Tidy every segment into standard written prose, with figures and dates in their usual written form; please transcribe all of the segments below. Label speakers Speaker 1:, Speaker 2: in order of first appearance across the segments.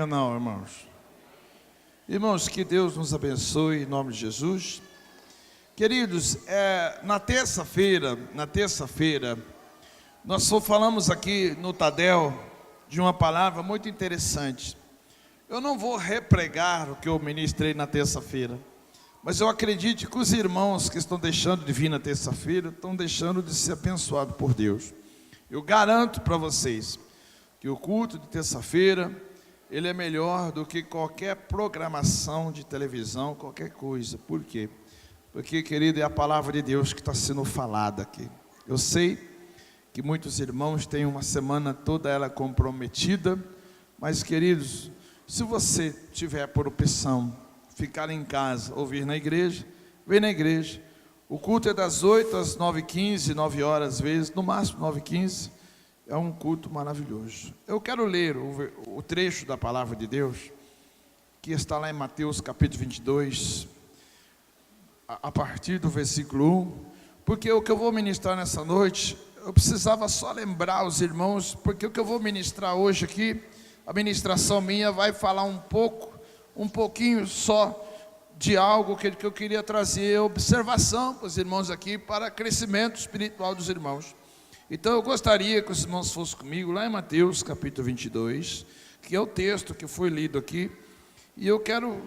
Speaker 1: ou não, irmãos? Irmãos, que Deus nos abençoe em nome de Jesus. Queridos, na terça-feira, nós falamos aqui no Tadel de uma palavra muito interessante. Eu não vou repregar o que eu ministrei na terça-feira, mas eu acredito que os irmãos que estão deixando de vir na terça-feira estão deixando de ser abençoados por Deus. Eu garanto para vocês que o culto de terça-feira, ele é melhor do que qualquer programação de televisão, qualquer coisa. Por quê? Porque, querido, é a palavra de Deus que está sendo falada aqui. Eu sei que muitos irmãos têm uma semana toda ela comprometida, mas, queridos, se você tiver por opção ficar em casa ou vir na igreja, vem na igreja. O culto é das 8 às 9h15, 9 horas às vezes, no máximo 9h15. É um culto maravilhoso. Eu quero ler o trecho da palavra de Deus, que está lá em Mateus capítulo 22, a partir do versículo 1, porque o que eu vou ministrar nessa noite, eu precisava só lembrar os irmãos, porque o que eu vou ministrar hoje aqui, a ministração minha vai falar um pouquinho só de algo que eu queria trazer observação para os irmãos aqui, para crescimento espiritual dos irmãos. Então eu gostaria que os irmãos fossem comigo lá em Mateus capítulo 22, que é o texto que foi lido aqui, e eu quero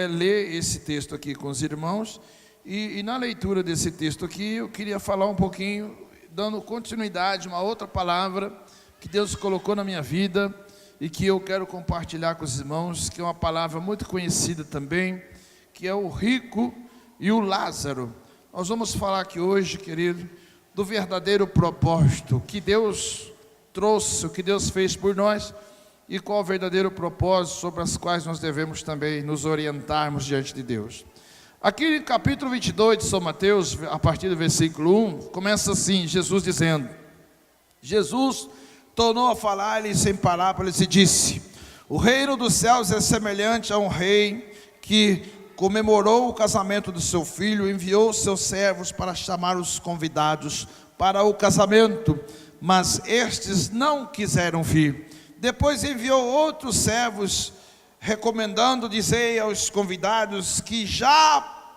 Speaker 1: ler esse texto aqui com os irmãos, e na leitura desse texto aqui, eu queria falar um pouquinho, dando continuidade a uma outra palavra que Deus colocou na minha vida, e que eu quero compartilhar com os irmãos, que é uma palavra muito conhecida também, que é o rico e o Lázaro. Nós vamos falar aqui hoje, querido, do verdadeiro propósito que Deus trouxe, o que Deus fez por nós, e qual o verdadeiro propósito sobre as quais nós devemos também nos orientarmos diante de Deus. Aqui no capítulo 22 de São Mateus, a partir do versículo 1, começa assim, Jesus dizendo, Jesus tornou a falar-lhe sem parábolas e disse, o reino dos céus é semelhante a um rei que comemorou o casamento do seu filho, enviou seus servos para chamar os convidados para o casamento, mas estes não quiseram vir. Depois enviou outros servos, recomendando, dizei aos convidados que já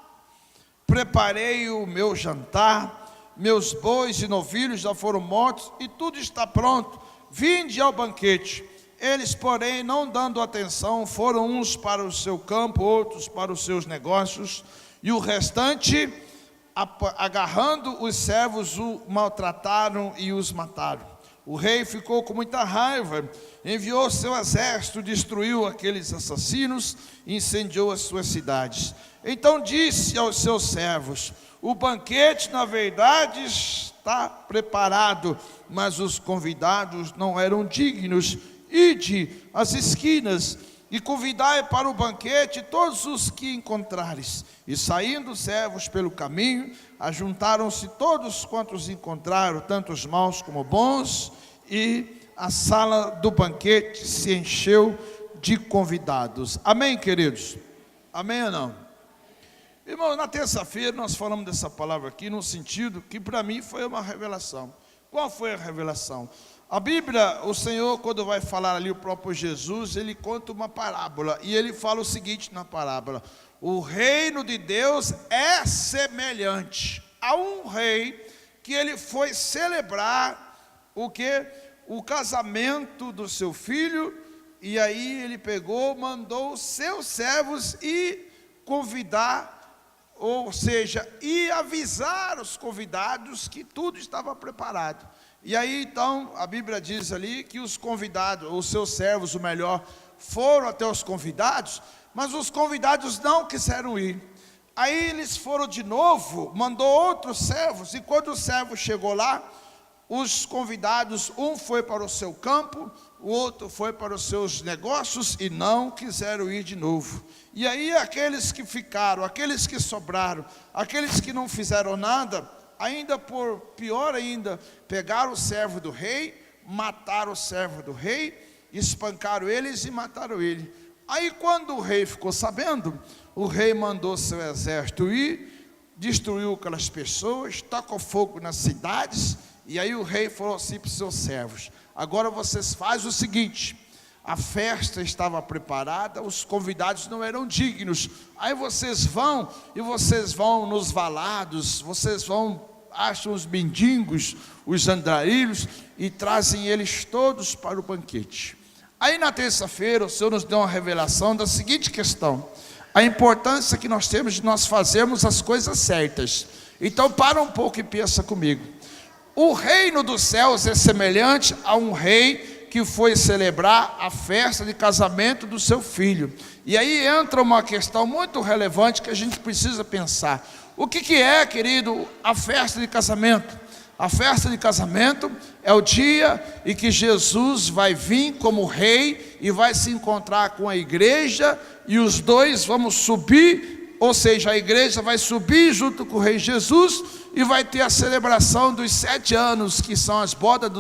Speaker 1: preparei o meu jantar, meus bois e novilhos já foram mortos e tudo está pronto, vinde ao banquete. Eles, porém, não dando atenção, foram uns para o seu campo, outros para os seus negócios, e o restante, agarrando os servos, o maltrataram e os mataram. O rei ficou com muita raiva, enviou seu exército, destruiu aqueles assassinos e incendiou as suas cidades. Então disse aos seus servos, o banquete na verdade está preparado, mas os convidados não eram dignos. Ide às esquinas e convidai para o banquete todos os que encontrares. E saindo os servos pelo caminho, ajuntaram-se todos quantos encontraram, tanto os maus como bons, e a sala do banquete se encheu de convidados. Amém, queridos? Amém ou não? Irmão, na terça-feira nós falamos dessa palavra aqui, no sentido que para mim foi uma revelação. Qual foi a revelação? A Bíblia, o Senhor, quando vai falar ali o próprio Jesus, ele conta uma parábola, e ele fala o seguinte na parábola, o reino de Deus é semelhante a um rei, que ele foi celebrar o quê? O casamento do seu filho, e aí ele pegou, mandou os seus servos e convidar, ou seja, e avisar os convidados que tudo estava preparado. E aí então a Bíblia diz ali que os convidados, os seus servos, o melhor, foram até os convidados, mas os convidados não quiseram ir. Aí eles foram de novo, mandou outros servos, e quando o servo chegou lá, os convidados, um foi para o seu campo, o outro foi para os seus negócios e não quiseram ir de novo. E aí aqueles que ficaram, aqueles que sobraram, aqueles que não fizeram nada, ainda por pior ainda, pegaram o servo do rei, mataram o servo do rei, espancaram eles e mataram ele. Aí quando o rei ficou sabendo, o rei mandou seu exército ir, destruiu aquelas pessoas, tacou fogo nas cidades, e aí o rei falou assim para os seus servos, agora vocês fazem o seguinte, a festa estava preparada, os convidados não eram dignos. Aí vocês vão nos valados, vocês acham os mendigos, os andarilhos, e trazem eles todos para o banquete. Aí na terça-feira o Senhor nos deu uma revelação da seguinte questão: a importância que nós temos de nós fazermos as coisas certas. Então para um pouco e pensa comigo. O reino dos céus é semelhante a um rei que foi celebrar a festa de casamento do seu filho. E aí entra uma questão muito relevante que a gente precisa pensar. O que é, querido, a festa de casamento? A festa de casamento é o dia em que Jesus vai vir como rei e vai se encontrar com a igreja, e os dois vamos subir, ou seja, a igreja vai subir junto com o rei Jesus, e vai ter a celebração dos 7 anos, que são as bodas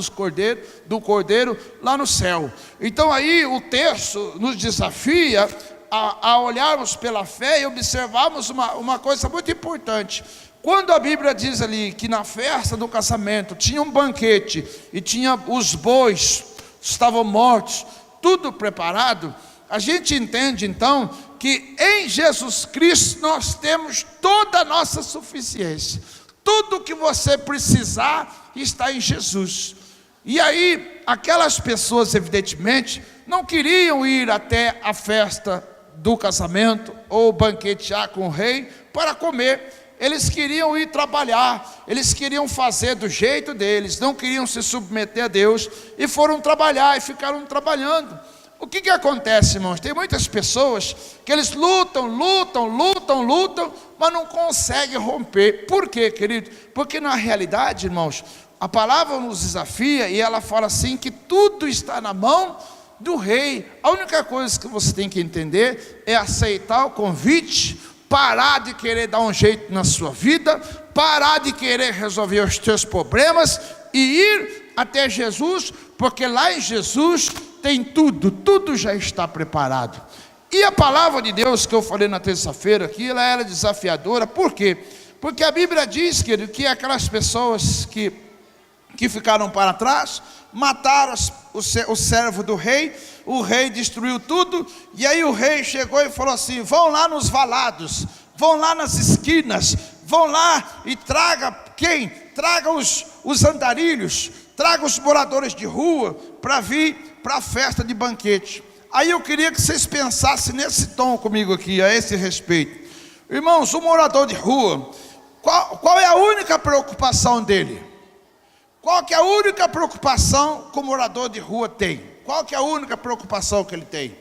Speaker 1: do cordeiro lá no céu. Então aí o texto nos desafia a olharmos pela fé e observarmos uma coisa muito importante. Quando a Bíblia diz ali que na festa do casamento tinha um banquete, e tinha os bois, estavam mortos, tudo preparado, a gente entende então que em Jesus Cristo nós temos toda a nossa suficiência. Tudo que você precisar está em Jesus. E aí, aquelas pessoas, evidentemente, não queriam ir até a festa do casamento, ou banquetear com o rei, para comer. Eles queriam ir trabalhar, eles queriam fazer do jeito deles, não queriam se submeter a Deus, e foram trabalhar, e ficaram trabalhando. O que acontece, irmãos? Tem muitas pessoas que eles lutam, mas não conseguem romper. Por quê, querido? Porque na realidade, irmãos, a palavra nos desafia, e ela fala assim, que tudo está na mão do rei. A única coisa que você tem que entender é aceitar o convite, parar de querer dar um jeito na sua vida, parar de querer resolver os teus problemas, e ir até Jesus, porque lá em Jesus tem tudo já está preparado. E a palavra de Deus que eu falei na terça-feira aqui, ela era desafiadora. Por quê? Porque a Bíblia diz, querido, que aquelas pessoas que ficaram para trás, mataram o servo do rei, o rei destruiu tudo, e aí o rei chegou e falou assim: vão lá nos valados, vão lá nas esquinas, vão lá e traga quem? Traga os andarilhos, traga os moradores de rua, para vir para a festa de banquete. Aí eu queria que vocês pensassem nesse tom comigo aqui, a esse respeito. Irmãos, o morador de rua, qual é a única preocupação dele? Qual que é a única preocupação que o morador de rua tem? Qual que é a única preocupação que ele tem?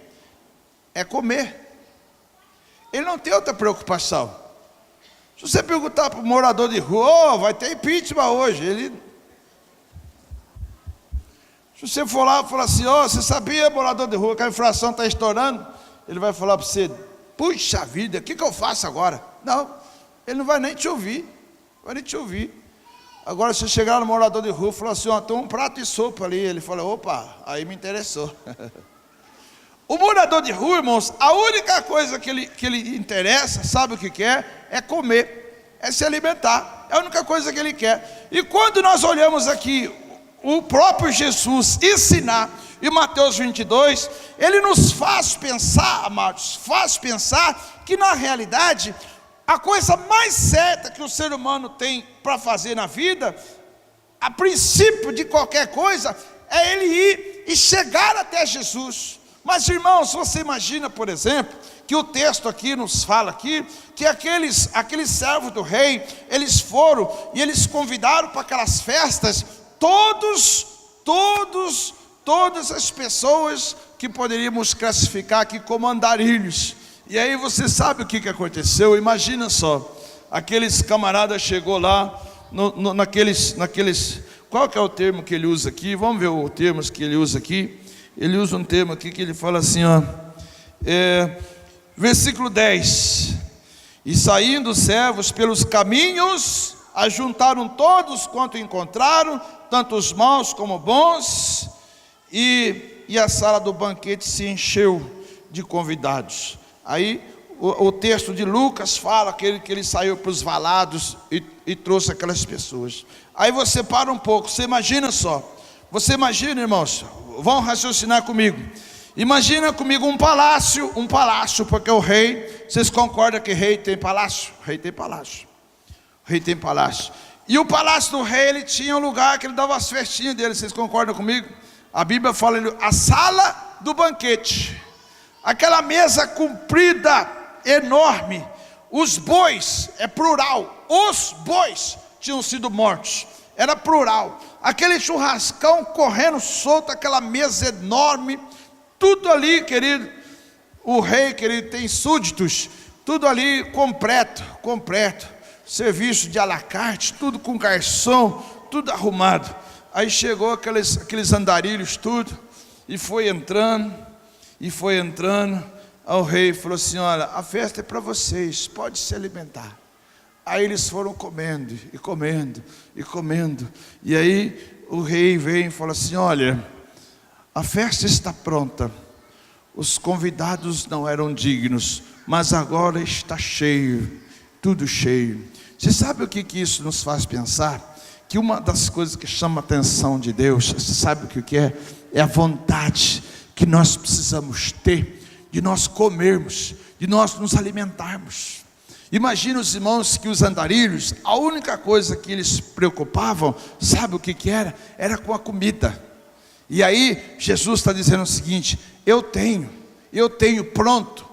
Speaker 1: É comer. Ele não tem outra preocupação. Se você perguntar para o morador de rua: vai ter impeachment hoje, se você for lá e falar assim: você sabia, morador de rua, que a inflação está estourando? Ele vai falar para você: puxa vida, o que eu faço agora? Não, ele não vai nem te ouvir. Agora, se chegar no morador de rua e falar assim: tem um prato de sopa ali, ele fala: opa, aí me interessou. O morador de rua, irmãos, a única coisa que ele interessa, sabe o que quer? É comer, é se alimentar. É a única coisa que ele quer. E quando nós olhamos aqui o próprio Jesus ensinar em Mateus 22, ele nos faz pensar, amados, que na realidade a coisa mais certa que o ser humano tem para fazer na vida, a princípio de qualquer coisa, é ele ir e chegar até Jesus. Mas, irmãos, você imagina, por exemplo, que o texto aqui nos fala aqui, que aqueles servos do rei, eles foram e eles convidaram para aquelas festas todas as pessoas que poderíamos classificar aqui como andarilhos. E aí você sabe o que aconteceu? Imagina só, aqueles camaradas chegou lá, naqueles, qual que é o termo que ele usa aqui? Vamos ver o termo que ele usa aqui. Ele usa um termo aqui que ele fala assim, versículo 10: e saindo os servos pelos caminhos, ajuntaram todos quanto encontraram, tanto os maus como bons, e a sala do banquete se encheu de convidados. Aí o texto de Lucas fala que ele saiu para os valados e trouxe aquelas pessoas. Aí você para um pouco, você imagina só, irmãos, vão raciocinar comigo, Imagina comigo um palácio, porque o rei, vocês concordam que rei tem palácio? Rei tem palácio. O rei tem palácio. E o palácio do rei, ele tinha um lugar que ele dava as festinhas dele, vocês concordam comigo? A Bíblia fala, a sala do banquete. Aquela mesa comprida, enorme. Os bois, é plural, os bois tinham sido mortos. Era plural. Aquele churrascão correndo solto, aquela mesa enorme. Tudo ali, querido. O rei, querido, tem súditos. Tudo ali completo. Serviço de à la carte, tudo com garçom, tudo arrumado. Aí chegou aqueles andarilhos, tudo. E foi entrando. Aí o rei falou assim, olha, a festa é para vocês, pode se alimentar. Aí eles foram comendo. E aí o rei veio e falou assim, olha, a festa está pronta. Os convidados não eram dignos, mas agora está cheio, tudo cheio. Você sabe o que isso nos faz pensar? Que uma das coisas que chama a atenção de Deus, você sabe o que é? É a vontade que nós precisamos ter de nós comermos, de nós nos alimentarmos. Imagina os irmãos que os andarilhos, a única coisa que eles se preocupavam, sabe o que era? Era com a comida. E aí Jesus está dizendo o seguinte, eu tenho pronto,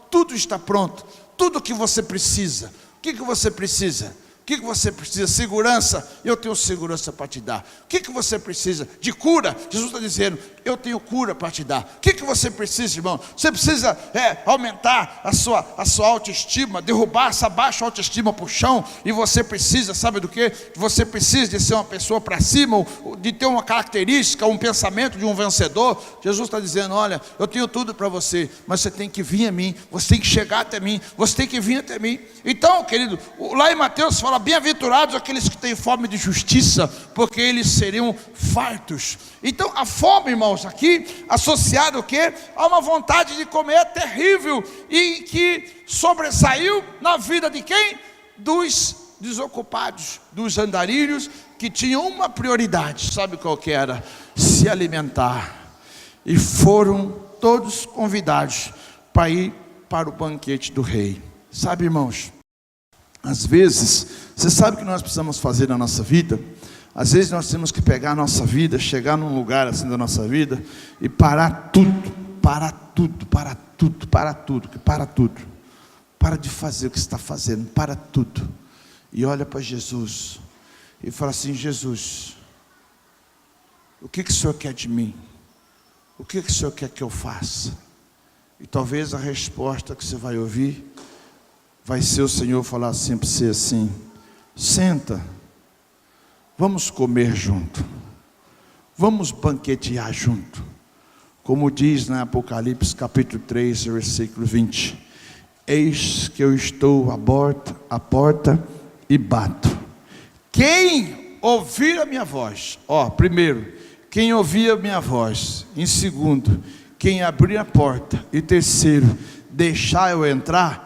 Speaker 1: tudo está pronto, tudo o que você precisa. O que você precisa? O que você precisa? Segurança? Eu tenho segurança para te dar. O que você precisa? De cura? Jesus está dizendo, eu tenho cura para te dar. O que você precisa, irmão? Você precisa aumentar a sua autoestima, derrubar essa baixa autoestima para o chão. E você precisa, sabe do que? Você precisa de ser uma pessoa para cima, de ter uma característica, um pensamento de um vencedor. Jesus está dizendo, olha, eu tenho tudo para você, mas você tem que vir a mim, você tem que chegar até mim, você tem que vir até mim. Então, querido, lá em Mateus fala, bem-aventurados aqueles que têm fome de justiça, porque eles seriam fartos. Então a fome, irmãos, aqui associada o quê? A uma vontade de comer terrível, e que sobressaiu na vida de quem? Dos desocupados, dos andarilhos, que tinham uma prioridade, sabe qual que era? Se alimentar. E foram todos convidados para ir para o banquete do rei. Sabe, irmãos, às vezes, você sabe o que nós precisamos fazer na nossa vida? Às vezes nós temos que pegar a nossa vida, chegar num lugar assim da nossa vida e parar tudo. Para de fazer o que você está fazendo, para tudo. E olha para Jesus e fala assim, Jesus, o que o Senhor quer de mim? O que o Senhor quer que eu faça? E talvez a resposta que você vai ouvir vai ser o Senhor falar assim para você assim, senta, vamos comer junto, vamos banquetear junto, como diz na Apocalipse capítulo 3, versículo 20, eis que eu estou à porta e bato, quem ouvir a minha voz, primeiro, quem ouvir a minha voz, em segundo, quem abrir a porta, e terceiro, deixar eu entrar,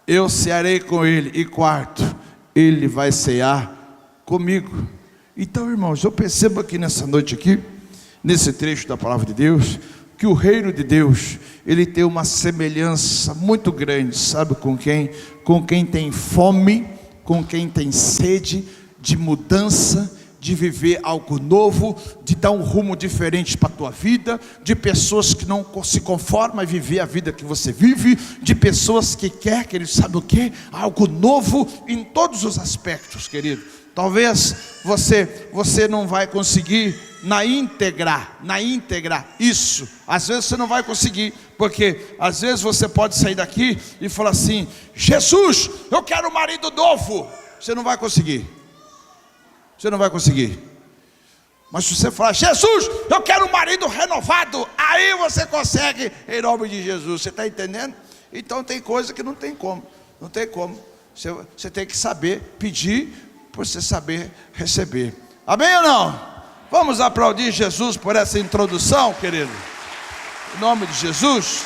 Speaker 1: eu cearei com ele, e quarto, ele vai cear comigo. Então, irmãos, eu percebo aqui nessa noite aqui, nesse trecho da palavra de Deus, que o reino de Deus, ele tem uma semelhança muito grande, sabe com quem? Com quem tem fome, com quem tem sede de mudança, de viver algo novo, de dar um rumo diferente para a tua vida, de pessoas que não se conformam a viver a vida que você vive, de pessoas que querem, querido, sabe o que? Algo novo em todos os aspectos, querido. Talvez você não vai conseguir na íntegra isso, às vezes você não vai conseguir, porque às vezes você pode sair daqui e falar assim, Jesus, eu quero um marido novo, você não vai conseguir. Você não vai conseguir. Mas se você falar, Jesus, eu quero um marido renovado, aí você consegue, em nome de Jesus. Você está entendendo? Então tem coisa que não tem como. Não tem como. Você tem que saber pedir, para você saber receber. Amém ou não? Vamos aplaudir Jesus por essa introdução, querido. Em nome de Jesus.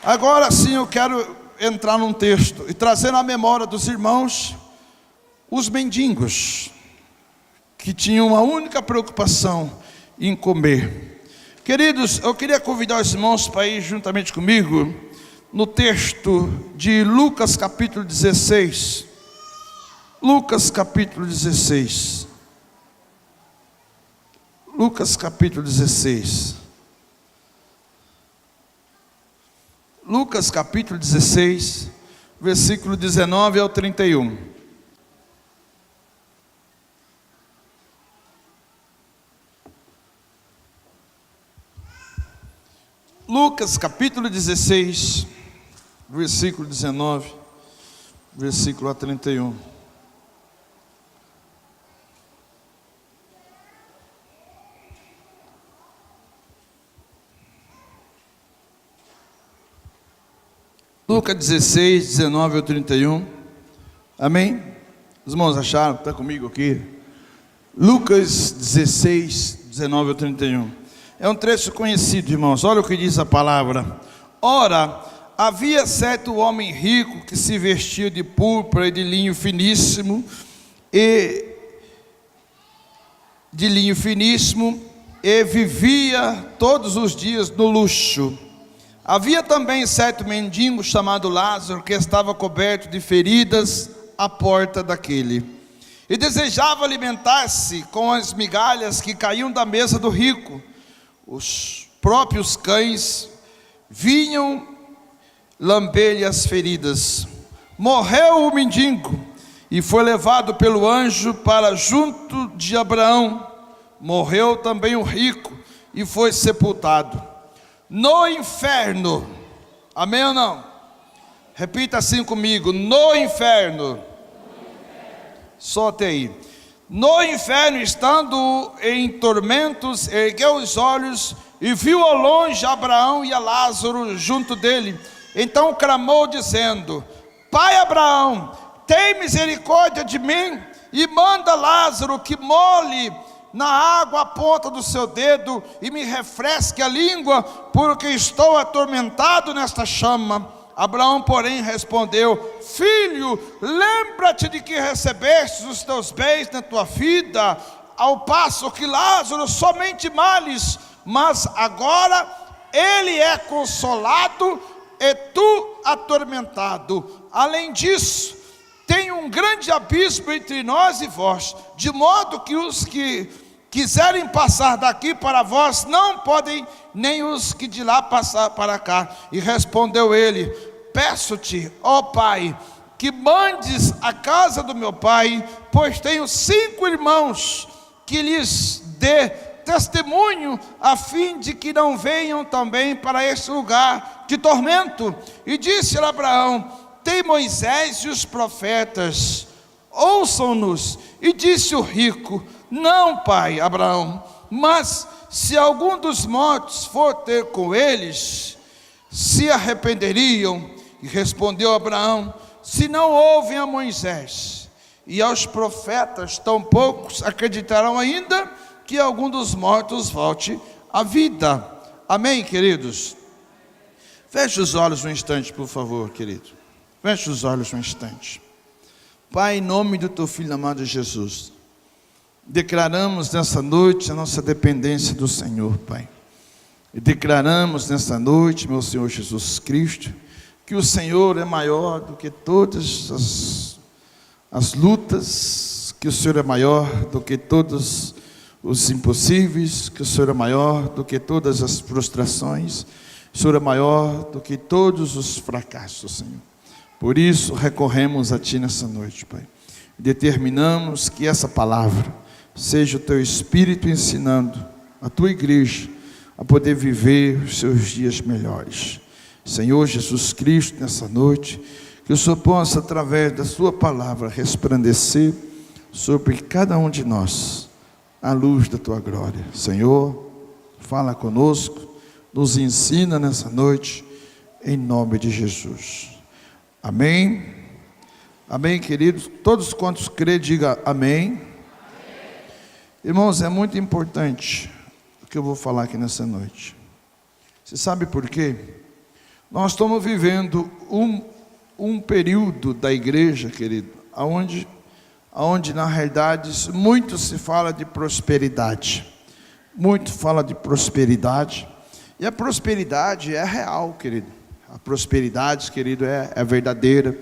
Speaker 1: Agora sim eu quero entrar num texto e trazer na memória dos irmãos os mendigos, que tinham uma única preocupação em comer. Queridos, eu queria convidar os irmãos para ir juntamente comigo no texto de Lucas capítulo 16. Lucas capítulo 16. Lucas capítulo 16. Lucas capítulo 16, versículo 19 ao 31. Lucas capítulo 16, versículo 19, versículo 31. Lucas 16, 19 ao 31. Amém? Os irmãos acharam? Está comigo aqui? Lucas 16, 19 ao 31. É um trecho conhecido, irmãos. Olha o que diz a palavra. Ora, havia certo homem rico que se vestia de púrpura e de linho finíssimo e vivia todos os dias no luxo. Havia também certo mendigo chamado Lázaro, que estava coberto de feridas à porta daquele, e desejava alimentar-se com as migalhas que caíam da mesa do rico. Os próprios cães vinham lamber-lhe as feridas. Morreu o mendigo e foi levado pelo anjo para junto de Abraão. Morreu também o rico e foi sepultado. No inferno, amém ou não? Repita assim comigo: no inferno. Só até aí. No inferno, estando em tormentos, ergueu os olhos e viu ao longe Abraão e a Lázaro junto dele. Então clamou dizendo: Pai Abraão, tem misericórdia de mim e manda Lázaro que molhe na água a ponta do seu dedo e me refresque a língua, porque estou atormentado nesta chama. Abraão, porém, respondeu: Filho, lembra-te de que recebestes os teus bens na tua vida, ao passo que Lázaro somente males, mas agora ele é consolado e tu atormentado. Além disso, tem um grande abismo entre nós e vós, de modo que os que quiserem passar daqui para vós não podem, nem os que de lá passar para cá. E respondeu ele: Peço-te, ó Pai, que mandes a casa do meu pai, pois tenho 5 irmãos, que lhes dê testemunho, a fim de que não venham também para este lugar de tormento. E disse a Abraão: Tem Moisés e os profetas, ouçam-nos. E disse o rico: Não, pai Abraão, mas se algum dos mortos for ter com eles, se arrependeriam. E respondeu Abraão: Se não ouvem a Moisés e aos profetas, tão poucos acreditarão ainda que algum dos mortos volte à vida. Amém, queridos? Feche os olhos um instante, por favor, querido. Feche os olhos um instante. Pai, em nome do teu Filho amado Jesus, declaramos nessa noite a nossa dependência do Senhor, Pai. E declaramos nessa noite, meu Senhor Jesus Cristo, que o Senhor é maior do que todas as lutas, que o Senhor é maior do que todos os impossíveis, que o Senhor é maior do que todas as frustrações, o Senhor é maior do que todos os fracassos, Senhor. Por isso recorremos a Ti nessa noite, Pai. Determinamos que essa palavra seja o Teu Espírito ensinando a Tua igreja a poder viver os seus dias melhores. Senhor Jesus Cristo, nessa noite, que o Senhor possa, através da Sua palavra, resplandecer sobre cada um de nós a luz da Tua glória. Senhor, fala conosco, nos ensina nessa noite, em nome de Jesus. Amém? Amém, queridos? Todos quantos crê, diga amém. Amém. Irmãos, é muito importante o que eu vou falar aqui nessa noite. Você sabe por quê? Nós estamos vivendo um período da igreja, querido, onde na realidade muito se fala de prosperidade. muito fala de prosperidade, e a prosperidade é real, querido. A prosperidade, querido, é verdadeira.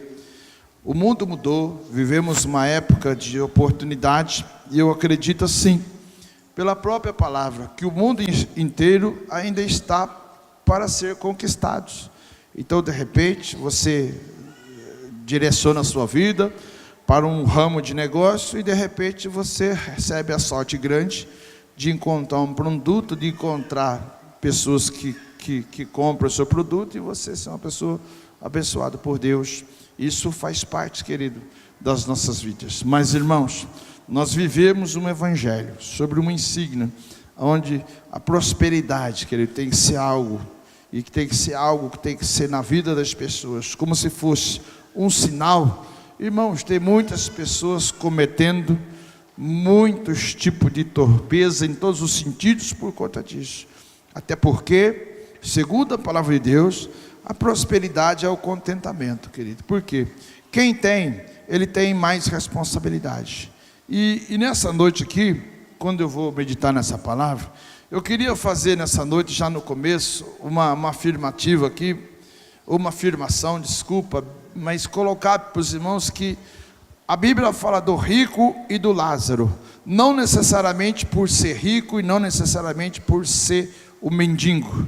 Speaker 1: O mundo mudou, vivemos uma época de oportunidade, e eu acredito assim, pela própria palavra, que o mundo inteiro ainda está para ser conquistado. Então, de repente, você direciona a sua vida para um ramo de negócio, e de repente você recebe a sorte grande de encontrar um produto, de encontrar pessoas que compram o seu produto, e você ser uma pessoa abençoada por Deus. Isso faz parte, querido, das nossas vidas. Mas, irmãos, nós vivemos um evangelho sobre uma insígnia, onde a prosperidade, querido, tem que ser algo, e que tem que ser algo que tem que ser na vida das pessoas, como se fosse um sinal. Irmãos, tem muitas pessoas cometendo muitos tipos de torpeza em todos os sentidos por conta disso. Até porque, segundo a palavra de Deus, a prosperidade é o contentamento, querido. Por quê? Quem tem, ele tem mais responsabilidade. E nessa noite aqui, quando eu vou meditar nessa palavra, eu queria fazer nessa noite, já no começo, uma afirmativa aqui, uma afirmação, desculpa, mas colocar para os irmãos que a Bíblia fala do rico e do Lázaro, não necessariamente por ser rico e não necessariamente por ser o mendigo.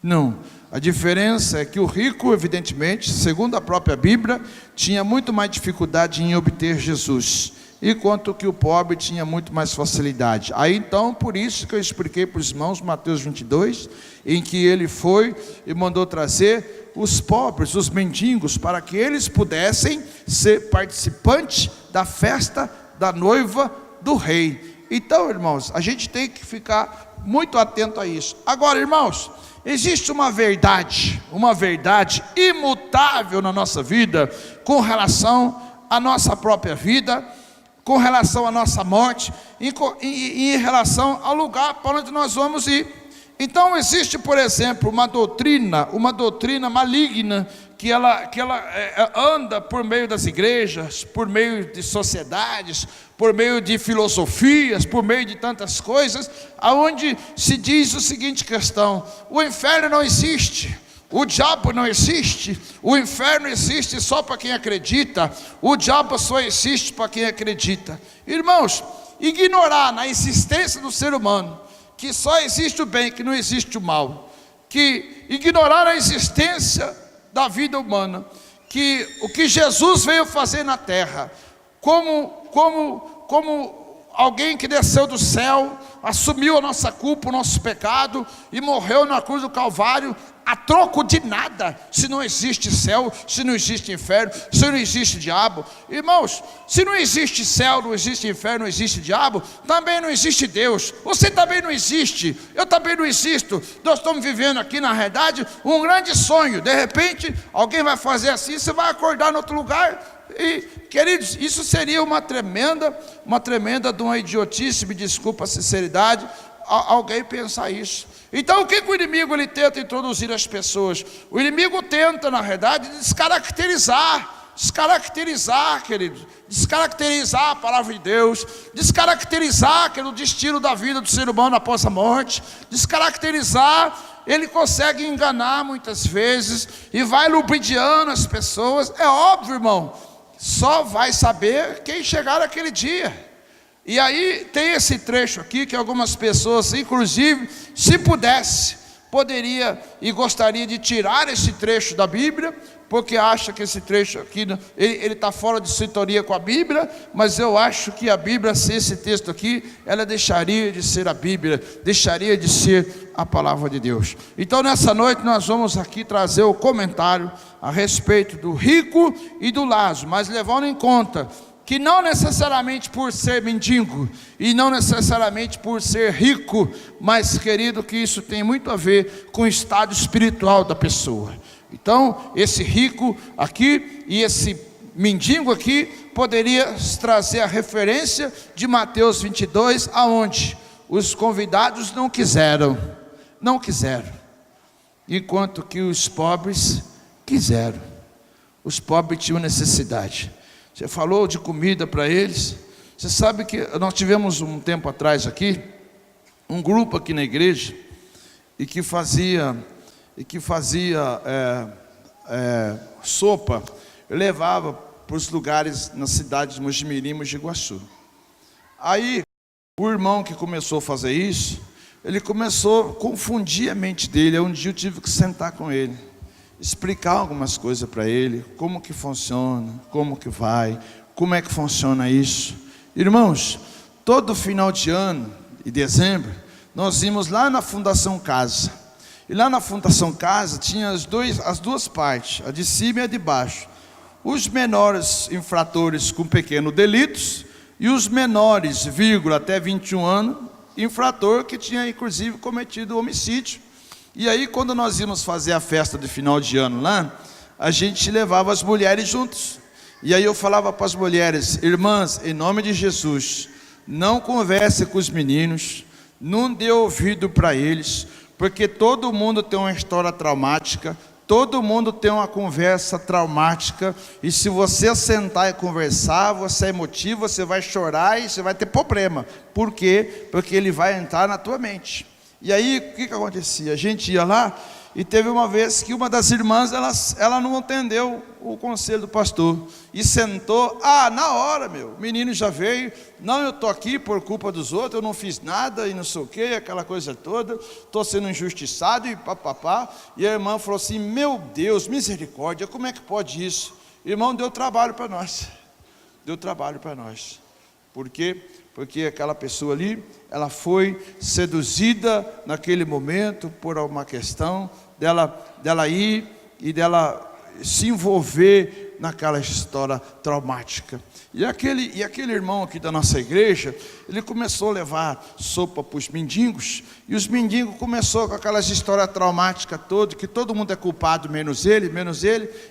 Speaker 1: Não, a diferença é que o rico, evidentemente, segundo a própria Bíblia, tinha muito mais dificuldade em obter Jesus, enquanto que o pobre tinha muito mais facilidade. Aí então, por isso que eu expliquei para os irmãos Mateus 22, em que ele foi e mandou trazer os pobres, os mendigos, para que eles pudessem ser participantes da festa da noiva do rei. Então, irmãos, a gente tem que ficar muito atento a isso. Agora, irmãos, existe uma verdade imutável na nossa vida, com relação à nossa própria vida, com relação à nossa morte, em relação ao lugar para onde nós vamos ir. Então existe, por exemplo, uma doutrina maligna, que ela anda por meio das igrejas, por meio de sociedades, por meio de filosofias, por meio de tantas coisas, aonde se diz o seguinte questão: o inferno não existe, o diabo não existe, o inferno existe só para quem acredita, o diabo só existe para quem acredita. Irmãos, ignorar na existência do ser humano que só existe o bem, que não existe o mal, que ignorar a existência da vida humana, que o que Jesus veio fazer na terra, como alguém que desceu do céu, assumiu a nossa culpa, o nosso pecado, e morreu na cruz do Calvário, a troco de nada, se não existe céu, se não existe inferno, se não existe diabo. Irmãos, se não existe céu, não existe inferno, não existe diabo, também não existe Deus. Você também não existe, eu também não existo. Nós estamos vivendo aqui, na realidade, um grande sonho. De repente, alguém vai fazer assim, você vai acordar em outro lugar. E, queridos, isso seria uma tremenda de uma idiotice, me desculpa a sinceridade, alguém pensar isso. Então o que o inimigo ele tenta introduzir às pessoas? O inimigo tenta, na verdade, descaracterizar, querido, descaracterizar a palavra de Deus, descaracterizar o destino da vida do ser humano após a morte, descaracterizar. Ele consegue enganar muitas vezes e vai lubridiando as pessoas. É óbvio, irmão, só vai saber quem chegar naquele dia. E aí tem esse trecho aqui que algumas pessoas, inclusive, se pudesse, poderia e gostaria de tirar esse trecho da Bíblia, porque acha que esse trecho aqui, ele está fora de sintonia com a Bíblia. Mas eu acho que a Bíblia, se esse texto aqui, ela deixaria de ser a Bíblia, deixaria de ser a palavra de Deus. Então nessa noite nós vamos aqui trazer o comentário a respeito do rico e do Lázaro, mas levando em conta que não necessariamente por ser mendigo, e não necessariamente por ser rico, mas, querido, que isso tem muito a ver com o estado espiritual da pessoa. Então, esse rico aqui e esse mendigo aqui poderia trazer a referência de Mateus 22, aonde os convidados não quiseram, enquanto que os pobres quiseram. Os pobres tinham necessidade. Você falou de comida para eles. Você sabe que nós tivemos um tempo atrás aqui, um grupo aqui na igreja e que fazia sopa, levava para os lugares na cidade de Mojimirim, Mogi Guaçu. Aí o irmão que começou a fazer isso, ele começou a confundir a mente dele. Um dia eu tive que sentar com ele, explicar algumas coisas para ele, como que funciona, como que vai, como é que funciona isso. Irmãos, todo final de ano, em dezembro, nós íamos lá na Fundação Casa. E lá na Fundação Casa tinha as duas partes, a de cima e a de baixo. Os menores infratores com pequenos delitos e os menores, até 21 anos, infrator que tinha inclusive cometido homicídio. E aí quando nós íamos fazer a festa de final de ano lá, a gente levava as mulheres juntos. E aí eu falava para as mulheres: irmãs, em nome de Jesus, não converse com os meninos, não dê ouvido para eles, porque todo mundo tem uma história traumática, todo mundo tem uma conversa traumática, e se você sentar e conversar, você é emotivo, você vai chorar e você vai ter problema. Por quê? Porque ele vai entrar na tua mente. E aí, o que acontecia? A gente ia lá, e teve uma vez que uma das irmãs, ela não entendeu o conselho do pastor, e sentou, na hora, o menino já veio, não, eu estou aqui por culpa dos outros, eu não fiz nada, e não sei o que, aquela coisa toda, estou sendo injustiçado, e papapá. E a irmã falou assim: meu Deus, misericórdia, como é que pode isso? Irmão, deu trabalho para nós, por quê? Porque aquela pessoa ali, ela foi seduzida naquele momento por uma questão dela ir e dela se envolver naquela história traumática. E aquele irmão aqui da nossa igreja, ele começou a levar sopa para os mendigos, e os mendigos começou com aquelas histórias traumáticas todas, que todo mundo é culpado, menos ele,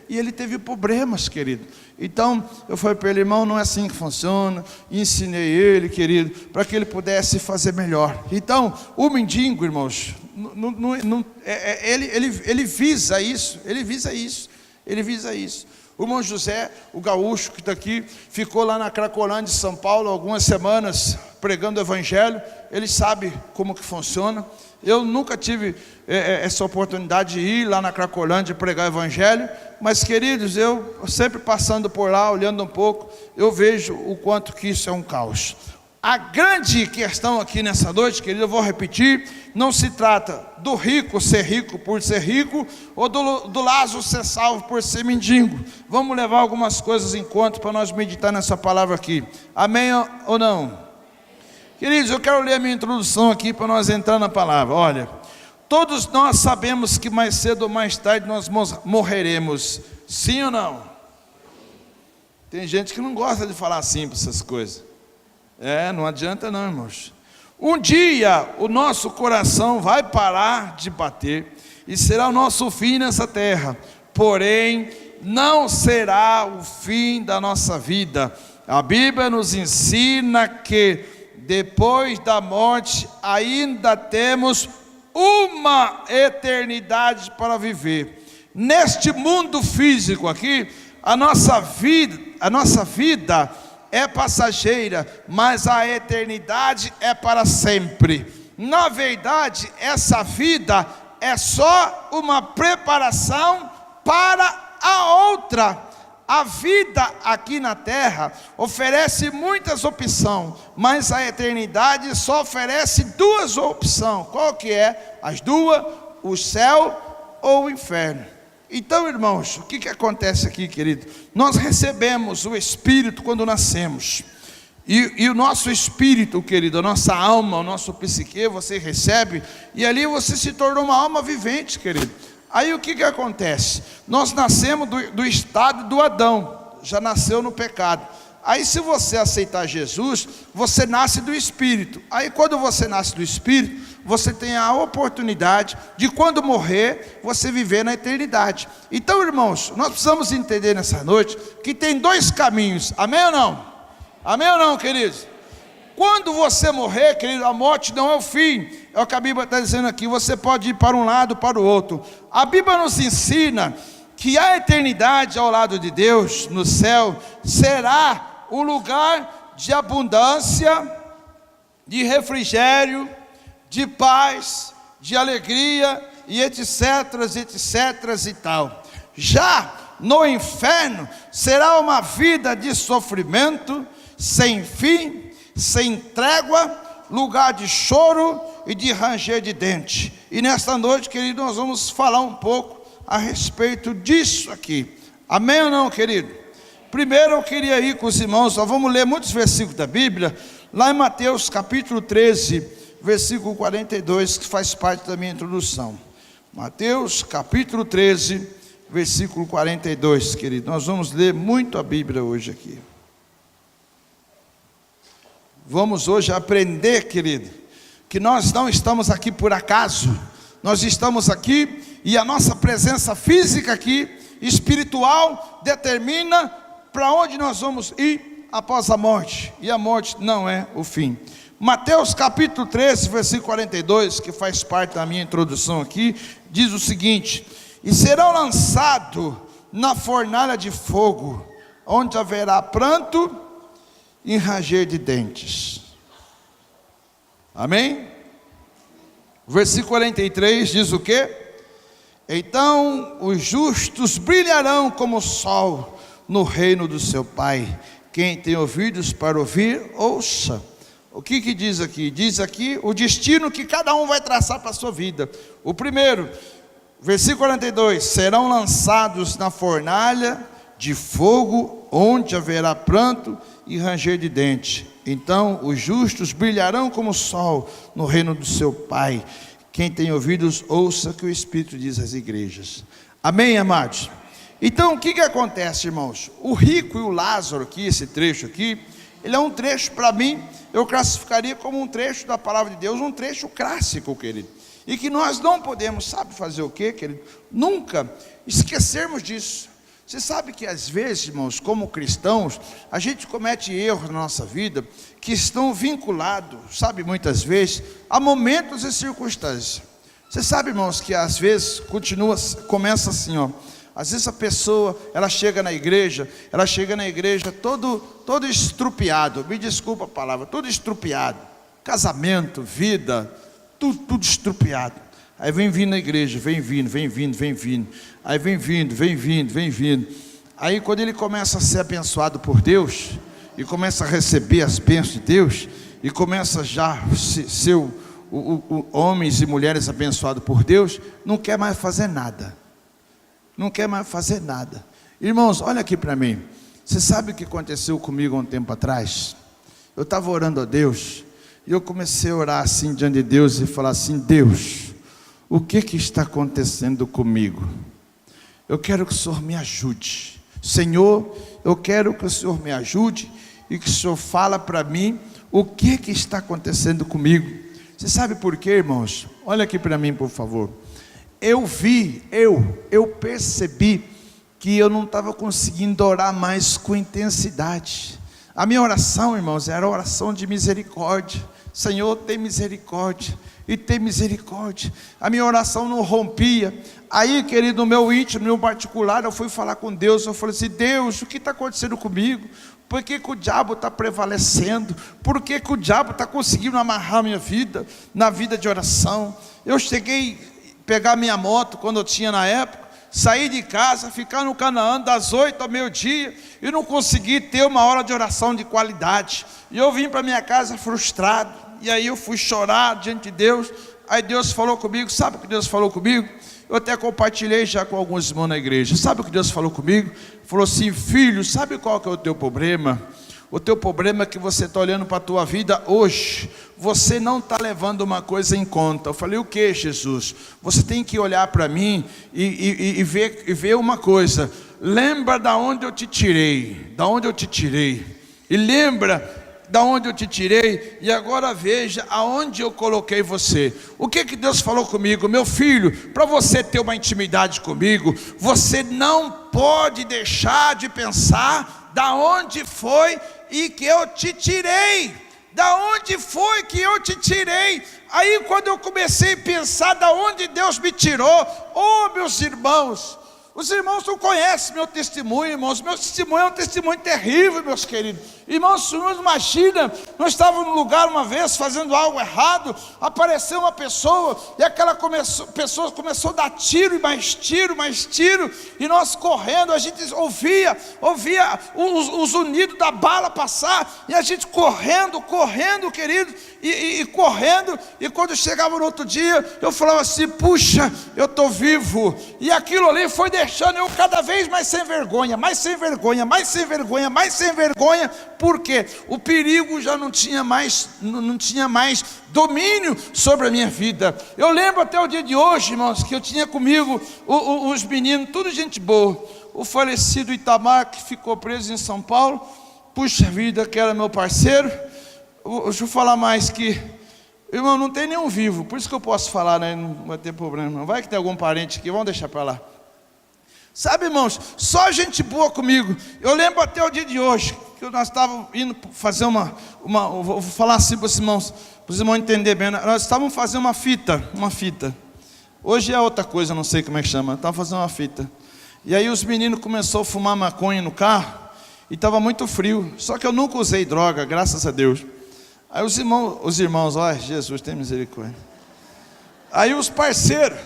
Speaker 1: e ele teve problemas, querido. Então, eu falei para ele: irmão, não é assim que funciona. E ensinei ele, querido, para que ele pudesse fazer melhor. Então, o mendigo, irmãos, ele visa isso. O irmão José, o gaúcho que está aqui, ficou lá na Cracolândia de São Paulo algumas semanas pregando o evangelho. Ele sabe como que funciona. Eu nunca tive essa oportunidade de ir lá na Cracolândia pregar o evangelho, mas, queridos, eu sempre passando por lá, olhando um pouco, eu vejo o quanto que isso é um caos. A grande questão aqui nessa noite, querido, eu vou repetir: não se trata do rico ser rico por ser rico, ou do Lázaro ser salvo por ser mendigo. Vamos levar algumas coisas em conta para nós meditar nessa palavra aqui. Amém ou não? Queridos, eu quero ler a minha introdução aqui para nós entrar na palavra. Olha, todos nós sabemos que mais cedo ou mais tarde nós morreremos. Sim ou não? Tem gente que não gosta de falar assim para essas coisas. Não adianta não, irmãos. Um dia o nosso coração vai parar de bater, e será o nosso fim nessa terra. Porém, não será o fim da nossa vida. A Bíblia nos ensina que depois da morte ainda temos uma eternidade para viver. Neste mundo físico aqui, a nossa vida é passageira, mas a eternidade é para sempre. Na verdade, essa vida é só uma preparação para a outra. A vida aqui na terra oferece muitas opções, mas a eternidade só oferece duas opções. Qual que é? As duas: o céu ou o inferno. Então, irmãos, o que acontece aqui, querido? Nós recebemos o Espírito quando nascemos, e o nosso Espírito, querido, a nossa alma, o nosso psique, você recebe, e ali você se tornou uma alma vivente, querido. Aí o que acontece? Nós nascemos do estado do Adão, já nasceu no pecado. Aí, se você aceitar Jesus, você nasce do Espírito. Aí, quando você nasce do Espírito, você tem a oportunidade de, quando morrer, você viver na eternidade. Então, irmãos, nós precisamos entender nessa noite que tem dois caminhos. Amém ou não? Amém ou não, queridos? Quando você morrer, querido, a morte não é o fim. É o que a Bíblia está dizendo aqui. Você pode ir para um lado, para o outro. A Bíblia nos ensina que a eternidade ao lado de Deus, no céu, será o lugar de abundância, de refrigério, de paz, de alegria e etc, etc e tal. Já no inferno será uma vida de sofrimento, sem fim, sem trégua, lugar de choro e de ranger de dente. E nesta noite, querido, nós vamos falar um pouco a respeito disso aqui. Amém ou não, querido? Primeiro eu queria ir com os irmãos, nós vamos ler muitos versículos da Bíblia, lá em Mateus capítulo 13, versículo 42, que faz parte da minha introdução. Mateus capítulo 13, versículo 42, querido. Nós vamos ler muito a Bíblia hoje aqui. Vamos hoje aprender, querido, que nós não estamos aqui por acaso. Nós estamos aqui e a nossa presença física aqui, espiritual, determina para onde nós vamos ir após a morte. E a morte não é o fim. Mateus capítulo 13, versículo 42, que faz parte da minha introdução aqui, diz o seguinte: e serão lançados na fornalha de fogo, onde haverá pranto e ranger de dentes. Amém? Versículo 43 diz o quê? Então os justos brilharão como o sol no reino do seu Pai. Quem tem ouvidos para ouvir, ouça. O que diz aqui? Diz aqui o destino que cada um vai traçar para a sua vida. O primeiro, versículo 42, serão lançados na fornalha de fogo, onde haverá pranto e ranger de dente. Então os justos brilharão como o sol no reino do seu Pai. Quem tem ouvidos, ouça o que o Espírito diz às igrejas. Amém, amados? Então o que acontece, irmãos? O rico e o Lázaro aqui, esse trecho aqui, ele é um trecho, para mim, eu classificaria como um trecho da palavra de Deus, um trecho clássico, querido. E que nós não podemos, sabe fazer o quê, querido? Nunca esquecermos disso. Você sabe que às vezes, irmãos, como cristãos, a gente comete erros na nossa vida que estão vinculados, sabe, muitas vezes, a momentos e circunstâncias. Você sabe, irmãos, que às vezes começa assim, ó. Às vezes a pessoa, ela chega na igreja todo estrupiado, me desculpa a palavra, todo estrupiado, casamento, vida, tudo estrupiado. Aí vem vindo na igreja, vem vindo, aí vem vindo. Aí quando ele começa a ser abençoado por Deus, e começa a receber as bênçãos de Deus, e começa já a ser homens e mulheres abençoados por Deus, não quer mais fazer nada. Irmãos, olha aqui para mim. Você sabe o que aconteceu comigo há um tempo atrás? Eu estava orando a Deus, e eu comecei a orar assim diante de Deus, e falar assim: Deus, o que está acontecendo comigo? Eu quero que o Senhor me ajude. Senhor, eu quero que o Senhor me ajude, e que o Senhor fala para mim o que está acontecendo comigo. Você sabe por quê, irmãos? Olha aqui para mim, por favor. Eu percebi que eu não estava conseguindo orar mais com intensidade. A minha oração, irmãos, era oração de misericórdia. Senhor, tem misericórdia, e tem misericórdia. A minha oração não rompia. Aí, querido, no meu íntimo, no meu particular, eu fui falar com Deus. Eu falei assim: Deus, o que está acontecendo comigo? Por que o diabo está prevalecendo? Por que o diabo está conseguindo amarrar minha vida, na vida de oração? Eu cheguei a pegar minha moto, quando eu tinha na época, sair de casa, ficar no Canaã das 8 ao meio-dia, e não consegui ter uma hora de oração de qualidade. E eu vim para minha casa frustrado, e aí eu fui chorar diante de Deus. Aí Deus falou comigo. Sabe o que Deus falou comigo? Eu até compartilhei já com alguns irmãos na igreja. Sabe o que Deus falou comigo? Falou assim: filho, sabe qual que é o teu problema? O teu problema é que você está olhando para a tua vida hoje, você não está levando uma coisa em conta. Eu falei: o que, Jesus? Você tem que olhar para mim e ver uma coisa. Lembra da onde eu te tirei, e lembra da onde eu te tirei, e agora veja aonde eu coloquei você. O que Deus falou comigo? Meu filho, para você ter uma intimidade comigo, você não pode deixar de pensar da onde foi e que eu te tirei. Da onde foi que eu te tirei? Aí quando eu comecei a pensar da onde Deus me tirou, oh meus irmãos, Os irmãos não conhecem meu testemunho, irmãos. Meu testemunho é um testemunho terrível, meus queridos. Irmãos, imagina, nós estávamos num lugar uma vez fazendo algo errado, apareceu uma pessoa, e aquela pessoa começou a dar tiro, e mais tiro, e nós correndo, a gente ouvia os unidos da bala passar, e a gente correndo, querido, e correndo, e quando chegava no outro dia, eu falava assim, puxa, eu estou vivo, e aquilo ali foi deixando eu cada vez mais sem vergonha, porque o perigo já não tinha mais domínio sobre a minha vida. Eu lembro até o dia de hoje, irmãos, que eu tinha comigo os meninos, tudo gente boa, o falecido Itamar, que ficou preso em São Paulo, puxa vida, que era meu parceiro. Deixa eu falar mais que, irmão, não tem nenhum vivo, por isso que eu posso falar, né? Não vai ter problema, não. Vai que tem algum parente aqui, vamos deixar para lá. Sabe, irmãos, só gente boa comigo. Eu lembro até o dia de hoje, que nós estávamos indo fazer vou falar assim para os irmãos entenderem bem, nós estávamos fazendo uma fita. Hoje é outra coisa, não sei como é que chama, estávamos fazendo uma fita. E aí os meninos começaram a fumar maconha no carro, e estava muito frio, só que eu nunca usei droga, graças a Deus. Aí os irmãos, ó, Jesus, tem misericórdia. Aí os parceiros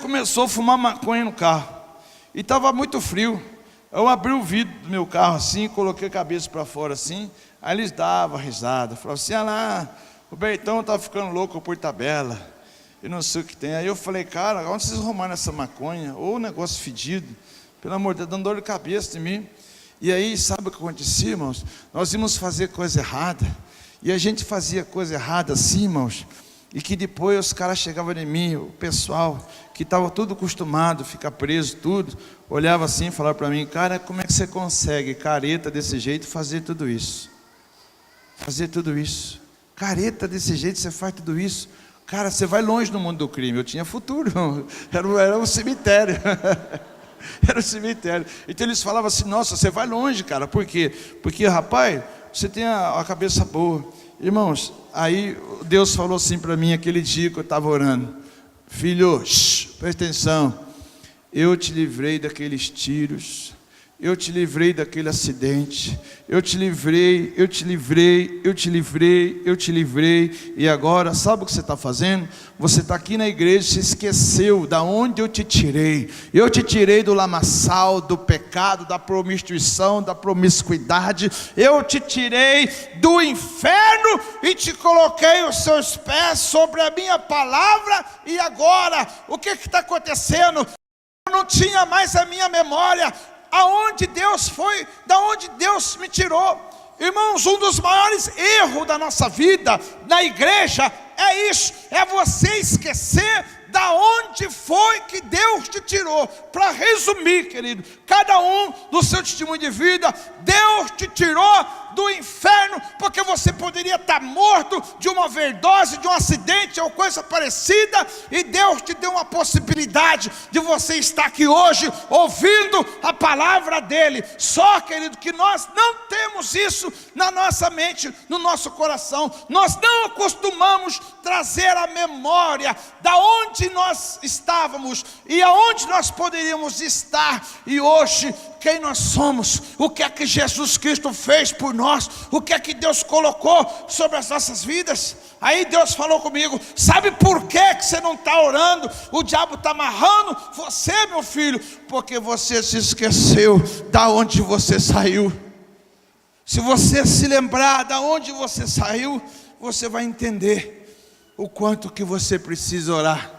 Speaker 1: começaram a fumar maconha no carro, e estava muito frio. Eu abri o vidro do meu carro assim, coloquei a cabeça para fora assim, aí eles davam risada, falavam assim, ah lá, o Bertão está ficando louco por tabela, e não sei o que tem. Aí eu falei, cara, onde vocês arrumaram essa maconha? Ou negócio fedido, pelo amor de Deus, dando dor de cabeça em mim. E aí, sabe o que acontecia, irmãos? Nós íamos fazer coisa errada, e a gente fazia coisa errada assim, irmãos, e que depois os caras chegavam em mim, o pessoal que estava tudo acostumado a ficar preso, tudo, olhava assim e falava para mim, cara, como é que você consegue, careta desse jeito, fazer tudo isso? Careta desse jeito, você faz tudo isso? Cara, você vai longe no mundo do crime. Eu tinha futuro, era um cemitério. Era um cemitério. Então eles falavam assim, nossa, você vai longe, cara. Por quê? Porque, rapaz, você tem a cabeça boa. Irmãos, aí Deus falou assim para mim aquele dia que eu estava orando, filho, presta atenção, eu te livrei daqueles tiros, eu te livrei daquele acidente, eu te livrei, e agora, sabe o que você está fazendo? Você está aqui na igreja, se esqueceu da onde eu te tirei do lamaçal, do pecado, da promiscuição, da promiscuidade, eu te tirei do inferno e te coloquei os seus pés sobre a minha palavra, e agora, o que está acontecendo? Eu não tinha mais a minha memória, aonde Deus foi, da onde Deus me tirou. Irmãos, um dos maiores erros da nossa vida na igreja é isso, é você esquecer da onde foi que Deus te tirou. Para resumir, querido, cada um do seu testemunho de vida, Deus te tirou do inferno, porque você poderia estar morto de uma overdose, de um acidente ou coisa parecida, e Deus te deu uma possibilidade de você estar aqui hoje, ouvindo a palavra dEle. Só, querido, que nós não temos isso na nossa mente, no nosso coração. Nós não acostumamos trazer a memória da onde nós estávamos e aonde nós poderíamos estar, e hoje quem nós somos, o que é que Jesus Cristo fez por nós, o que é que Deus colocou sobre as nossas vidas. Aí Deus falou comigo, sabe por que você não está orando? O diabo está amarrando você, meu filho, porque você se esqueceu da onde você saiu. Se você se lembrar da onde você saiu, você vai entender o quanto que você precisa orar.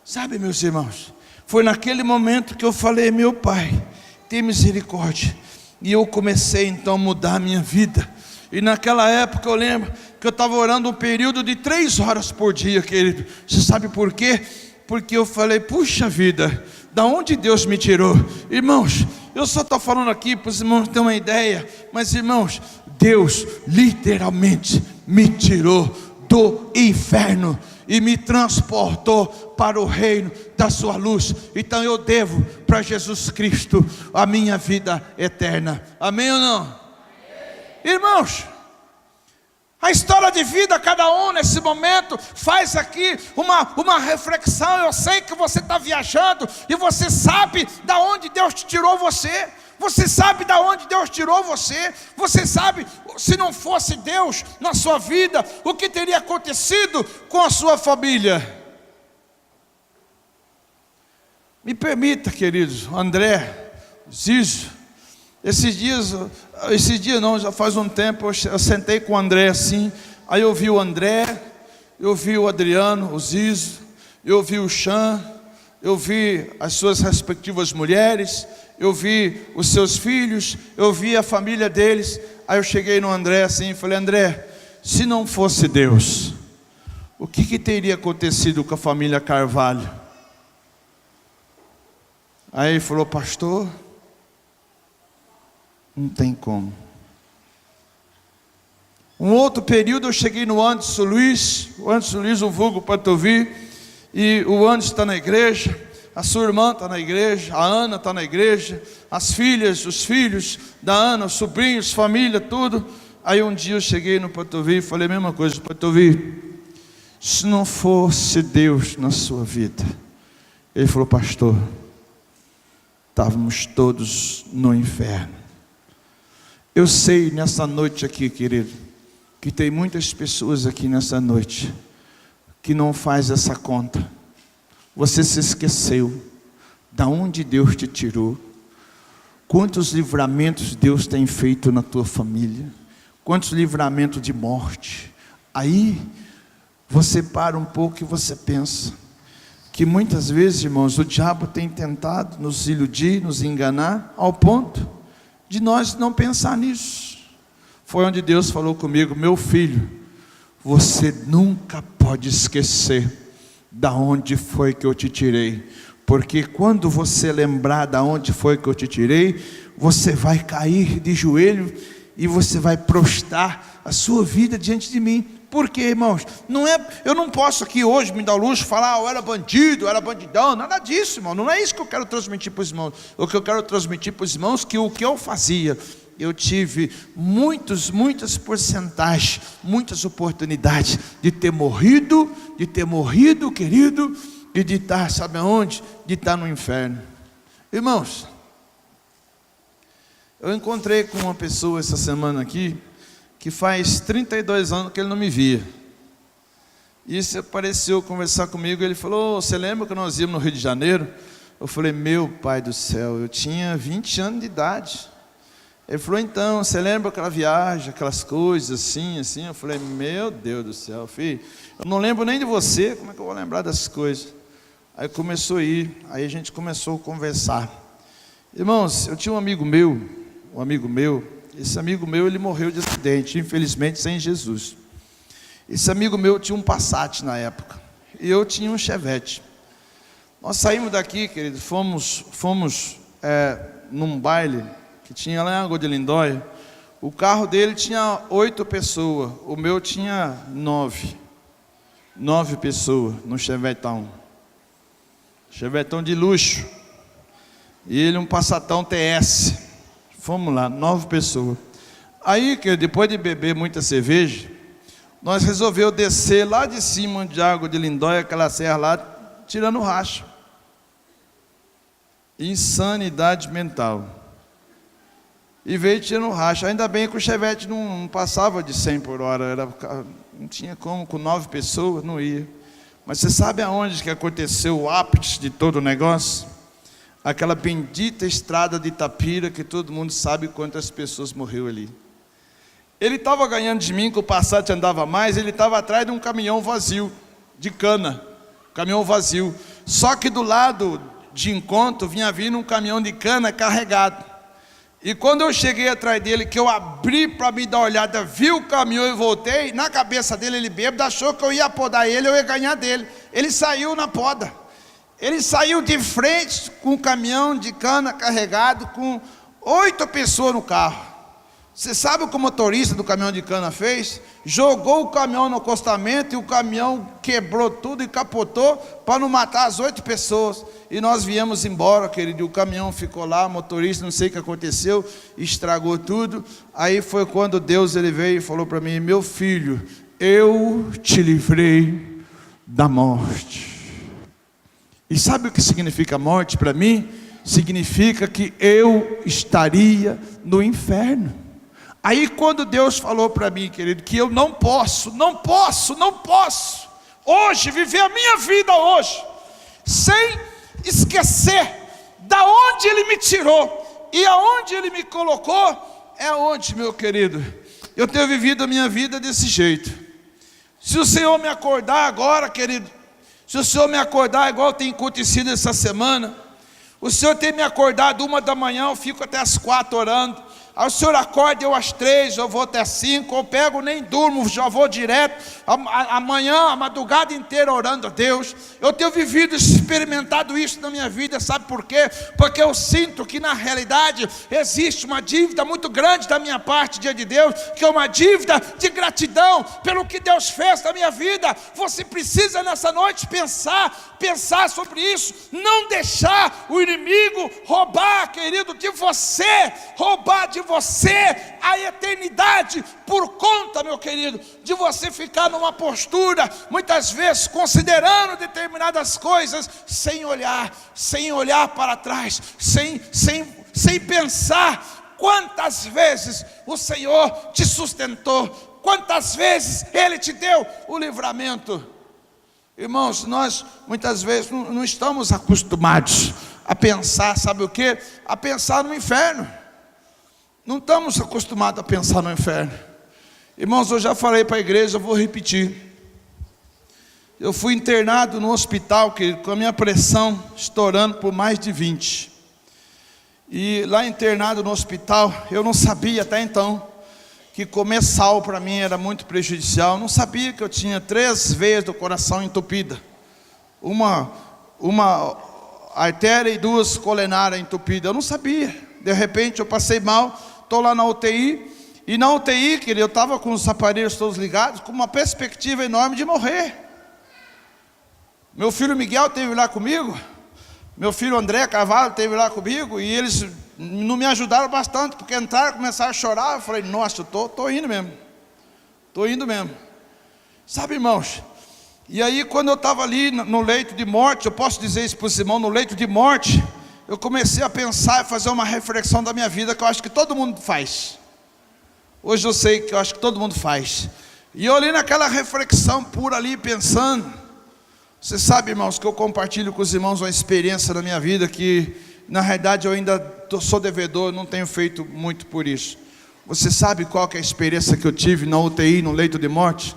Speaker 1: Sabe, meus irmãos, foi naquele momento que eu falei, meu Pai, tem misericórdia. E eu comecei então a mudar a minha vida. E naquela época eu lembro que eu estava orando um período de 3 horas por dia, querido. Você sabe por quê? Porque eu falei, puxa vida, da onde Deus me tirou? Irmãos, eu só estou falando aqui para os irmãos terem uma ideia, mas irmãos, Deus literalmente me tirou do inferno e me transportou para o reino da sua luz. Então eu devo para Jesus Cristo a minha vida eterna. Amém ou não? Amém. Irmãos, A história de vida, cada um nesse momento faz aqui uma reflexão. Eu sei que você está viajando e você sabe da onde Deus te tirou você. Você sabe da onde Deus tirou você. Você sabe, se não fosse Deus na sua vida, o que teria acontecido com a sua família. Me permita, queridos, André, Zizo, esses dias não, já faz um tempo, eu sentei com o André assim, aí eu vi o André, eu vi o Adriano, o Zizo, eu vi o Chan, eu vi as suas respectivas mulheres, eu vi os seus filhos, eu vi a família deles. Aí eu cheguei no André assim e falei: André, se não fosse Deus, o que teria acontecido com a família Carvalho? Aí ele falou: pastor, não tem como. Um outro período eu cheguei no Anderson Luiz, o vulgo Patovi, e o Anderson está na igreja, a sua irmã está na igreja, a Ana está na igreja, as filhas, os filhos da Ana, os sobrinhos, família, tudo. Aí um dia eu cheguei no Patovi e falei a mesma coisa: Patovi, se não fosse Deus na sua vida. Ele falou: pastor, estávamos todos no inferno. Eu sei nessa noite aqui, querido, que tem muitas pessoas aqui nessa noite que não faz essa conta. Você se esqueceu da onde Deus te tirou, quantos livramentos Deus tem feito na tua família, quantos livramentos de morte. Aí você para um pouco e você pensa que muitas vezes, irmãos, o diabo tem tentado nos iludir, nos enganar, ao ponto de nós não pensar nisso. Foi onde Deus falou comigo: meu filho, você nunca pode esquecer da onde foi que eu te tirei, porque quando você lembrar da onde foi que eu te tirei, você vai cair de joelho e você vai prostrar a sua vida diante de mim. Por quê, irmãos? Eu não posso aqui hoje me dar o luxo de falar: eu era bandido, eu era bandidão, nada disso, irmão. Não é isso que eu quero transmitir para os irmãos. O que eu quero transmitir para os irmãos é que o que eu fazia, eu tive muitas porcentagens, muitas oportunidades de ter morrido, querido, e de estar, sabe aonde? De estar no inferno. Irmãos, eu encontrei com uma pessoa essa semana aqui, que faz 32 anos que ele não me via. E se apareceu conversar comigo, ele falou: você lembra que nós íamos no Rio de Janeiro? Eu falei: meu pai do céu, eu tinha 20 anos de idade. Ele falou: então, você lembra aquela viagem, aquelas coisas assim? Eu falei: meu Deus do céu, filho, eu não lembro nem de você, como é que eu vou lembrar dessas coisas? Aí começou a ir, aí a gente começou a conversar. Irmãos, eu tinha um amigo meu, esse amigo meu, ele morreu de acidente, infelizmente sem Jesus. Esse amigo meu tinha um Passat na época, e eu tinha um Chevette. Nós saímos daqui, querido, fomos num baile que tinha lá em Água de Lindóia. O carro dele tinha 8 pessoas, o meu tinha 9 pessoas no Chevetão. Chevetão de luxo, e ele um Passatão TS. Fomos lá, 9 pessoas. Aí, que depois de beber muita cerveja, nós resolvemos descer lá de cima de Água de Lindóia, aquela serra lá, tirando racha. Insanidade mental. E veio tirando racha. Ainda bem que o Chevette não passava de 100 por hora. Não tinha como, com 9 pessoas, não ia. Mas você sabe aonde que aconteceu o ápice de todo o negócio? Aquela bendita estrada de Itapira, que todo mundo sabe quantas pessoas morreram ali. Ele estava ganhando de mim, que o Passat andava mais, ele estava atrás de um caminhão vazio, de cana, caminhão vazio. Só que do lado de encontro, vinha vindo um caminhão de cana carregado. E quando eu cheguei atrás dele, que eu abri para me dar uma olhada, vi o caminhão e voltei, na cabeça dele, ele bêbado, achou que eu ia podar ele, eu ia ganhar dele. Ele saiu na poda. Ele saiu de frente com um caminhão de cana carregado, com 8 pessoas no carro. Você sabe o que o motorista do caminhão de cana fez? Jogou o caminhão no acostamento e o caminhão quebrou tudo e capotou para não matar as 8 pessoas. E nós viemos embora, querido, e o caminhão ficou lá, o motorista, não sei o que aconteceu, estragou tudo. Aí foi quando Deus ele veio e falou para mim: meu filho, eu te livrei da morte. E sabe o que significa morte para mim? Significa que eu estaria no inferno. Aí quando Deus falou para mim, querido, que eu não posso hoje viver a minha vida hoje sem esquecer da onde Ele me tirou e aonde Ele me colocou, é onde, meu querido, eu tenho vivido a minha vida desse jeito. Se o Senhor me acordar agora, querido, se o Senhor me acordar igual tem acontecido essa semana, o Senhor tem me acordado 1 da manhã, eu fico até as 4 orando. Aí o Senhor acorda, eu às 3, eu vou até 5, eu pego, nem durmo, já vou direto, amanhã, a madrugada inteira orando a Deus. Eu tenho vivido, experimentado isso na minha vida, sabe por quê? Porque eu sinto que na realidade existe uma dívida muito grande da minha parte diante de Deus, que é uma dívida de gratidão pelo que Deus fez na minha vida. Você precisa nessa noite pensar sobre isso, não deixar o inimigo roubar, querido, de você, roubar de você a eternidade, por conta, meu querido, de você ficar numa postura, muitas vezes considerando determinadas coisas, sem olhar para trás, sem pensar quantas vezes o Senhor te sustentou, quantas vezes Ele te deu o livramento. Irmãos, nós muitas vezes não estamos acostumados a pensar, sabe o que? A pensar no inferno. Não estamos acostumados a pensar no inferno. Irmãos, eu já falei para a igreja, eu vou repetir. Eu fui internado no hospital, querido, com a minha pressão estourando por mais de 20. E lá internado no hospital, eu não sabia até então que comer sal para mim era muito prejudicial. Eu não sabia que eu tinha 3 veias do coração entupidas. Uma artéria e 2 coronárias entupidas. Eu não sabia. De repente eu passei mal, estou lá na UTI. E na UTI, querido, eu estava com os aparelhos todos ligados, com uma perspectiva enorme de morrer. Meu filho Miguel esteve lá comigo. Meu filho André Carvalho esteve lá comigo. E eles não me ajudaram bastante, porque entraram e começaram a chorar. Eu falei: nossa, eu estou indo mesmo. Estou indo mesmo. Sabe, irmãos? E aí quando eu estava ali no leito de morte, eu posso dizer isso para os irmãos, no leito de morte, eu comecei a pensar e fazer uma reflexão da minha vida, que eu acho que todo mundo faz. Hoje eu sei que eu acho que todo mundo faz. E eu ali naquela reflexão pura ali, pensando. Você sabe, irmãos, que eu compartilho com os irmãos uma experiência na minha vida que, na realidade, eu ainda sou devedor, não tenho feito muito por isso. Você sabe qual que é a experiência que eu tive na UTI, no leito de morte?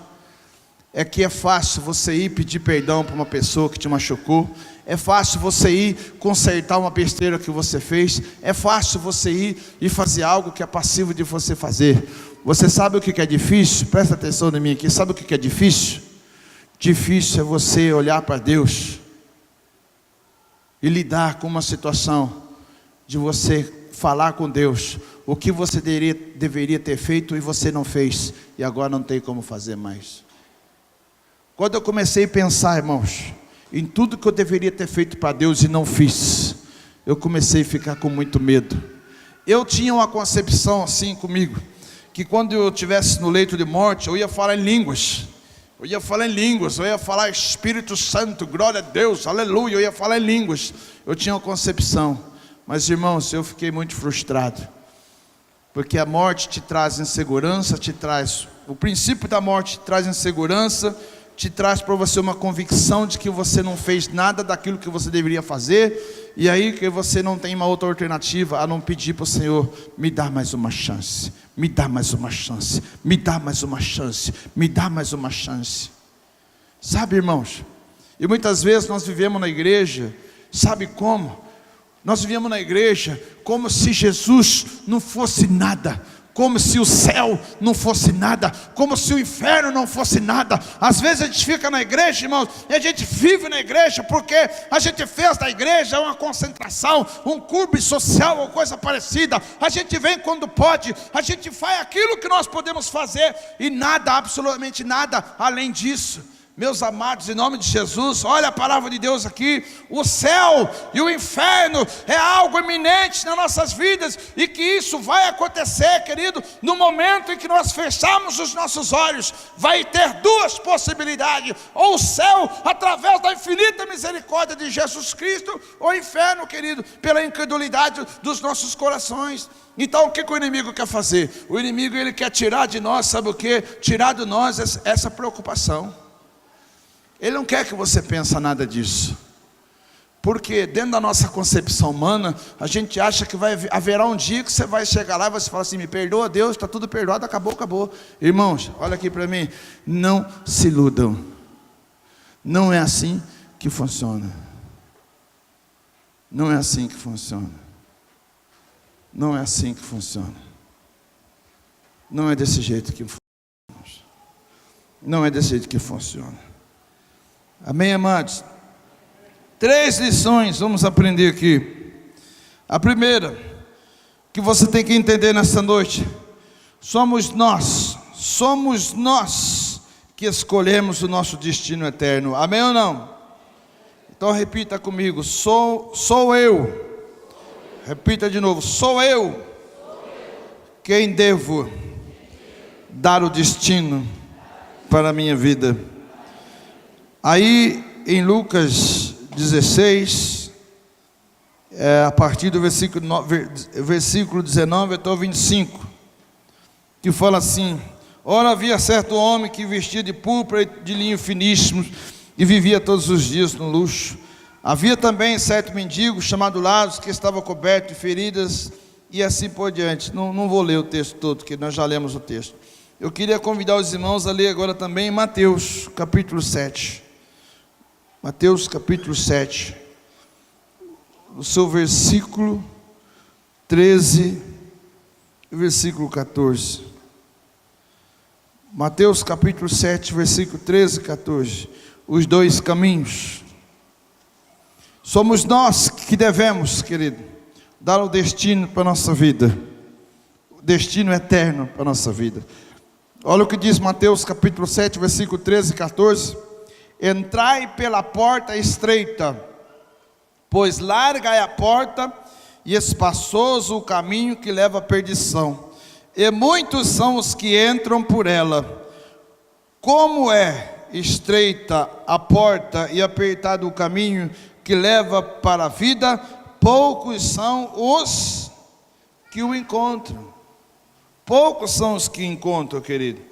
Speaker 1: É que é fácil você ir pedir perdão para uma pessoa que te machucou. É fácil você ir consertar uma besteira que você fez. É fácil você ir e fazer algo que é passivo de você fazer. Você sabe o que é difícil? Presta atenção em mim aqui. Sabe o que é difícil? Difícil é você olhar para Deus e lidar com uma situação de você falar com Deus o que você deveria ter feito e você não fez, e agora não tem como fazer mais. Quando eu comecei a pensar, irmãos, em tudo que eu deveria ter feito para Deus e não fiz, eu comecei a ficar com muito medo. Eu tinha uma concepção assim comigo, que quando eu estivesse no leito de morte, eu ia falar em línguas. Eu ia falar Espírito Santo, glória a Deus, aleluia, eu ia falar em línguas. Eu tinha uma concepção, mas irmãos, eu fiquei muito frustrado, porque a morte te traz insegurança, o princípio da morte te traz insegurança, te traz para você uma convicção de que você não fez nada daquilo que você deveria fazer, e aí que você não tem uma outra alternativa a não pedir para o Senhor: me dá mais uma chance, me dá mais uma chance, me dá mais uma chance, me dá mais uma chance. Sabe, irmãos, e muitas vezes nós vivemos na igreja, sabe como? Nós vivemos na igreja como se Jesus não fosse nada, como se o céu não fosse nada, como se o inferno não fosse nada. Às vezes a gente fica na igreja, irmãos, e a gente vive na igreja porque a gente fez da igreja uma concentração, um clube social ou coisa parecida. A gente vem quando pode, a gente faz aquilo que nós podemos fazer e nada, absolutamente nada além disso. Meus amados, em nome de Jesus, olha a palavra de Deus aqui. O céu e o inferno é algo iminente nas nossas vidas, e que isso vai acontecer, querido, no momento em que nós fecharmos os nossos olhos. Vai ter duas possibilidades: ou o céu, através da infinita misericórdia de Jesus Cristo, ou o inferno, querido, pela incredulidade dos nossos corações. Então o que o inimigo quer fazer? O inimigo, ele quer tirar de nós, sabe o que? Tirar de nós essa preocupação. Ele não quer que você pense nada disso, porque dentro da nossa concepção humana, a gente acha que haverá um dia que você vai chegar lá e você fala assim: me perdoa Deus, está tudo perdoado, acabou. Irmãos, olha aqui para mim, não se iludam, não é assim que funciona, não é assim que funciona, não é assim que funciona, não é desse jeito que funciona, não é desse jeito que funciona. Amém, amados? 3 lições vamos aprender aqui. A primeira, que você tem que entender nessa noite: somos nós que escolhemos o nosso destino eterno. Amém ou não? Então repita comigo: sou eu. Repita de novo: sou eu quem devo dar o destino para a minha vida. Aí em Lucas 16, a partir do versículo 19 até o 25, que fala assim: ora havia certo homem que vestia de púrpura e de linho finíssimo e vivia todos os dias no luxo. Havia também certo mendigo chamado Lázaro, que estava coberto de feridas, e assim por diante. Não vou ler o texto todo, porque nós já lemos o texto. Eu queria convidar os irmãos a ler agora também Mateus capítulo 7. Mateus capítulo 7, o seu versículo 13 e versículo 14. Mateus capítulo 7, versículo 13 e 14. Os dois caminhos. Somos nós que devemos, querido, dar o destino para a nossa vida, o destino eterno para a nossa vida. Olha o que diz Mateus capítulo 7, versículo 13 e 14. Entrai pela porta estreita, pois larga é a porta e espaçoso o caminho que leva à perdição, e muitos são os que entram por ela. Como é estreita a porta e apertado o caminho que leva para a vida, poucos são os que o encontram. Poucos são os que encontram, querido.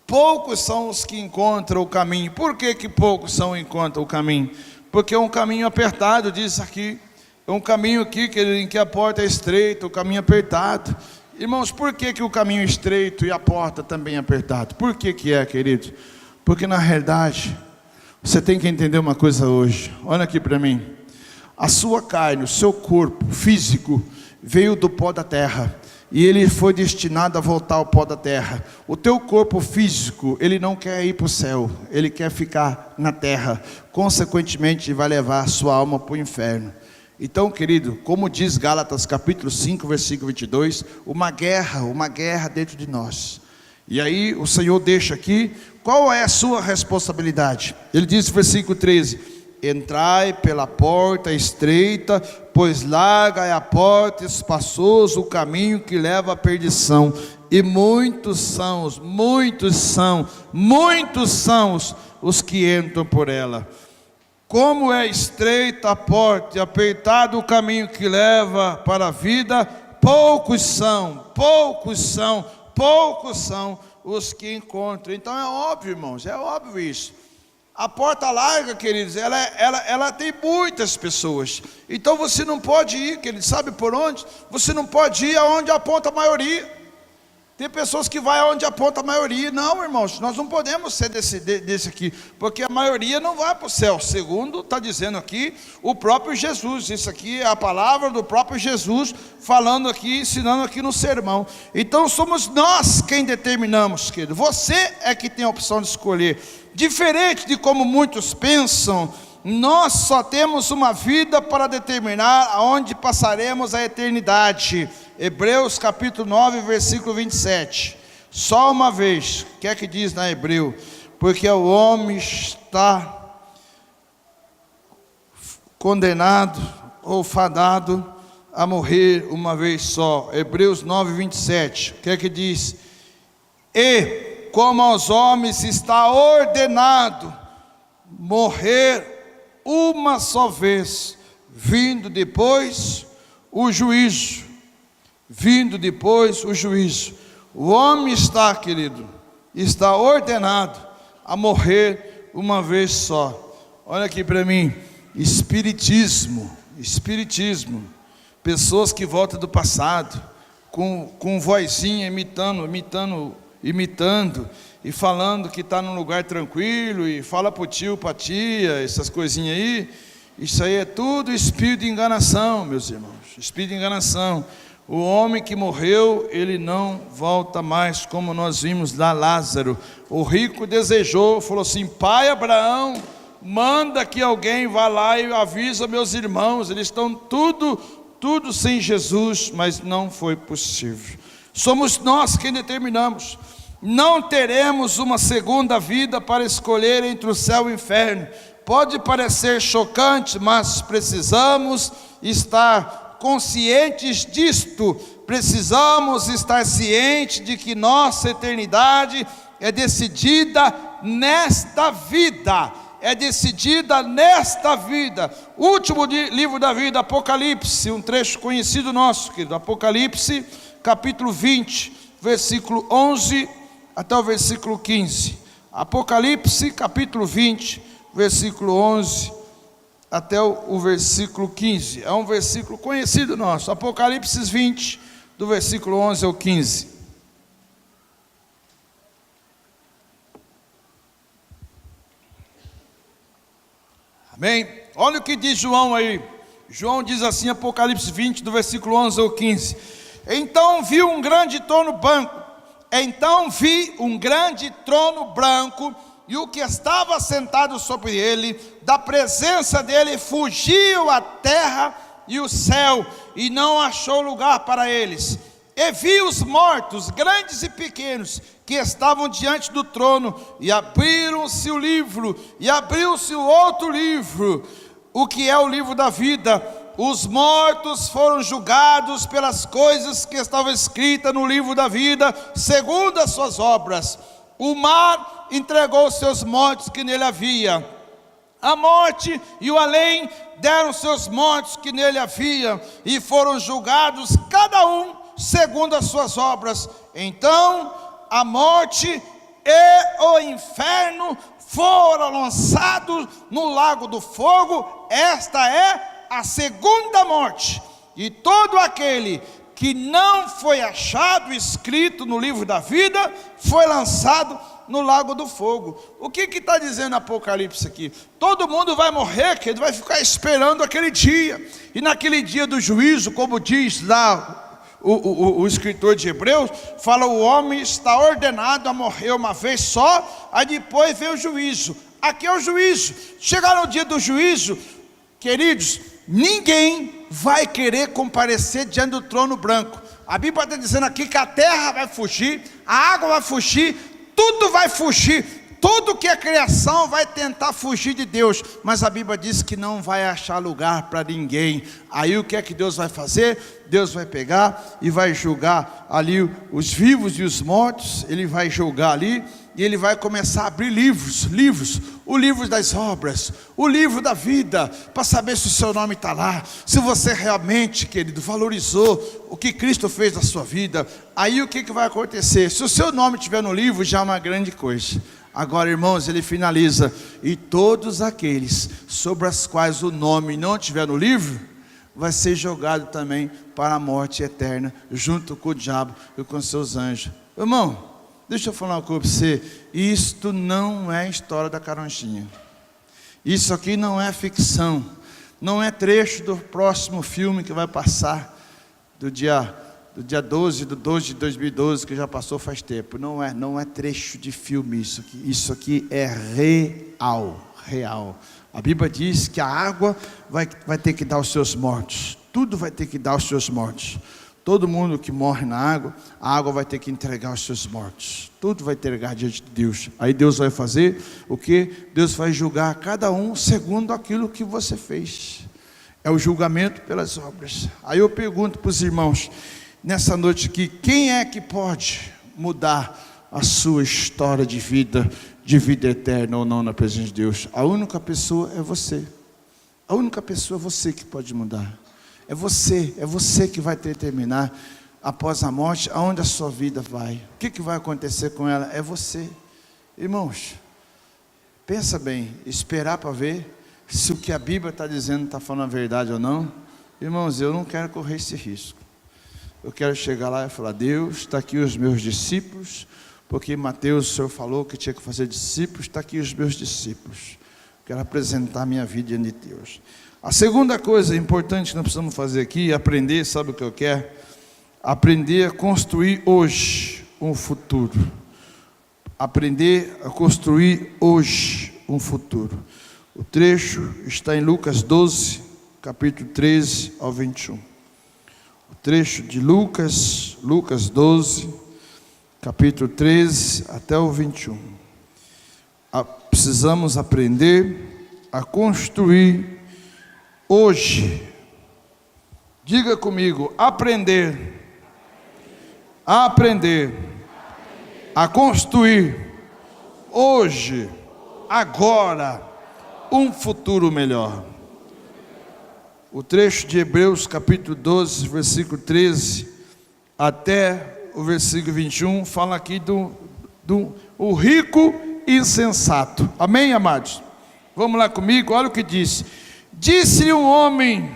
Speaker 1: Poucos são os que encontram o caminho. Por que poucos são que encontram o caminho? Porque é um caminho apertado, diz aqui. É um caminho aqui, querido, em que a porta é estreita, o caminho apertado. Irmãos, por que o caminho é estreito e a porta também é apertada? Por que é, querido? Porque na realidade, você tem que entender uma coisa hoje. Olha aqui para mim. A sua carne, o seu corpo físico veio do pó da terra, e ele foi destinado a voltar ao pó da terra. O teu corpo físico, ele não quer ir para o céu, ele quer ficar na terra. Consequentemente, vai levar a sua alma para o inferno. Então, querido, como diz Gálatas capítulo 5, versículo 22, uma guerra dentro de nós. E aí o Senhor deixa aqui, qual é a sua responsabilidade? Ele diz no versículo 13: entrai pela porta estreita, pois larga é a porta, espaçoso o caminho que leva à perdição, e muitos são os que entram por ela. Como é estreita a porta e apertado o caminho que leva para a vida, poucos são os que encontram. Então é óbvio, irmãos, é óbvio isso. A porta larga, queridos, ela tem muitas pessoas. Então você não pode ir, queridos, sabe por onde? Você não pode ir aonde aponta a maioria. Tem pessoas que vai onde aponta a maioria. Não, irmãos, nós não podemos ser desse aqui, porque a maioria não vai para o céu. Segundo está dizendo aqui o próprio Jesus. Isso aqui é a palavra do próprio Jesus, falando aqui, ensinando aqui no sermão. Então somos nós quem determinamos, querido. Você é que tem a opção de escolher. Diferente de como muitos pensam, nós só temos uma vida para determinar aonde passaremos a eternidade. Hebreus capítulo 9, versículo 27. Só uma vez, o que é que diz na Hebreu? Porque o homem está condenado ou fadado a morrer uma vez só. Hebreus 9, 27. O que é que diz? E como aos homens está ordenado morrer uma só vez, vindo depois o juízo. Vindo depois o juízo. O homem está, querido, está ordenado a morrer uma vez só. Olha aqui para mim, espiritismo, pessoas que voltam do passado, com vozinha imitando, e falando que está num lugar tranquilo, e fala para o tio, para a tia, essas coisinhas aí. Isso aí é tudo espírito de enganação, meus irmãos, espírito de enganação. O homem que morreu, ele não volta mais, como nós vimos lá Lázaro. O rico desejou, falou assim: pai Abraão, manda que alguém vá lá e avisa meus irmãos, eles estão tudo sem Jesus, mas não foi possível. Somos nós quem determinamos. Não teremos uma segunda vida para escolher entre o céu e o inferno. Pode parecer chocante, mas precisamos estar conscientes disto. Precisamos estar cientes de que nossa eternidade é decidida nesta vida. É decidida nesta vida. Último livro da vida, Apocalipse, um trecho conhecido nosso, querido. Apocalipse, capítulo 20, versículo 11 até o versículo 15. Apocalipse, capítulo 20, versículo 11 até o versículo 15. É um versículo conhecido nosso. Apocalipse 20, do versículo 11 ao 15. Amém? Olha o que diz João aí. João diz assim, Apocalipse 20, do versículo 11 ao 15. Então vi um grande trono branco, e o que estava sentado sobre ele, da presença dele fugiu a terra e o céu, e não achou lugar para eles. E vi os mortos, grandes e pequenos, que estavam diante do trono, e abriram-se o livro, e abriu-se o outro livro, o que é o livro da vida. Os mortos foram julgados pelas coisas que estavam escritas no livro da vida, segundo as suas obras. O mar entregou seus mortos que nele havia. A morte e o além deram seus mortos que nele havia, e foram julgados cada um segundo as suas obras. Então a morte e o inferno foram lançados no lago do fogo. Esta é a segunda morte. E todo aquele que não foi achado escrito no livro da vida foi lançado no lago do fogo. O que está dizendo Apocalipse aqui? Todo mundo vai morrer, que ele vai ficar esperando aquele dia. E naquele dia do juízo, como diz lá o escritor de Hebreus, fala: o homem está ordenado a morrer uma vez só, aí depois vem o juízo. Aqui é o juízo. Chegar no dia do juízo, queridos, ninguém vai querer comparecer diante do trono branco. A Bíblia está dizendo aqui que a terra vai fugir, a água vai fugir, tudo vai fugir, tudo que é criação vai tentar fugir de Deus, mas a Bíblia diz que não vai achar lugar para ninguém. Aí o que é que Deus vai fazer? Deus vai pegar e vai julgar ali os vivos e os mortos. Ele vai julgar ali, e ele vai começar a abrir livros, o livro das obras, o livro da vida, para saber se o seu nome está lá, se você realmente, querido, valorizou o que Cristo fez na sua vida. Aí o que vai acontecer? Se o seu nome estiver no livro, já é uma grande coisa. Agora, irmãos, ele finaliza: e todos aqueles sobre as quais o nome não estiver no livro, vai ser jogado também para a morte eterna, junto com o diabo e com seus anjos. Irmão, deixa eu falar uma coisa para você. Isto não é história da carochinha. Isso aqui não é ficção. Não é trecho do próximo filme que vai passar do dia 12 de 12 de 2012, que já passou faz tempo. Não é trecho de filme isso aqui. Isso aqui é real. A Bíblia diz que a água vai ter que dar os seus mortos. Tudo vai ter que dar os seus mortos. Todo mundo que morre na água, a água vai ter que entregar os seus mortos. Tudo vai entregar diante de Deus. Aí Deus vai fazer o quê? Deus vai julgar cada um segundo aquilo que você fez. É o julgamento pelas obras. Aí eu pergunto para os irmãos, nessa noite aqui, quem é que pode mudar a sua história de vida eterna ou não na presença de Deus? A única pessoa é você. A única pessoa é você que pode mudar. É você que vai determinar após a morte aonde a sua vida vai. O que vai acontecer com ela? É você. Irmãos, pensa bem, esperar para ver se o que a Bíblia está dizendo está falando a verdade ou não. Irmãos, eu não quero correr esse risco. Eu quero chegar lá e falar: Deus, está aqui os meus discípulos, porque Mateus, o Senhor falou que tinha que fazer discípulos, está aqui os meus discípulos. Quero apresentar minha vida diante de Deus. A segunda coisa importante que nós precisamos fazer aqui é aprender, sabe o que eu quero? Aprender a construir hoje um futuro. Aprender a construir hoje um futuro. O trecho está em Lucas 12, capítulo 13 ao 21. O trecho de Lucas 12, capítulo 13 até o 21. Precisamos aprender a construir hoje. Diga comigo: aprender a construir hoje, agora, um futuro melhor. O trecho de Hebreus capítulo 12, versículo 13 até o versículo 21 fala aqui do o rico insensato. Amém, amados? Vamos lá comigo, olha o que diz. Disse-lhe um homem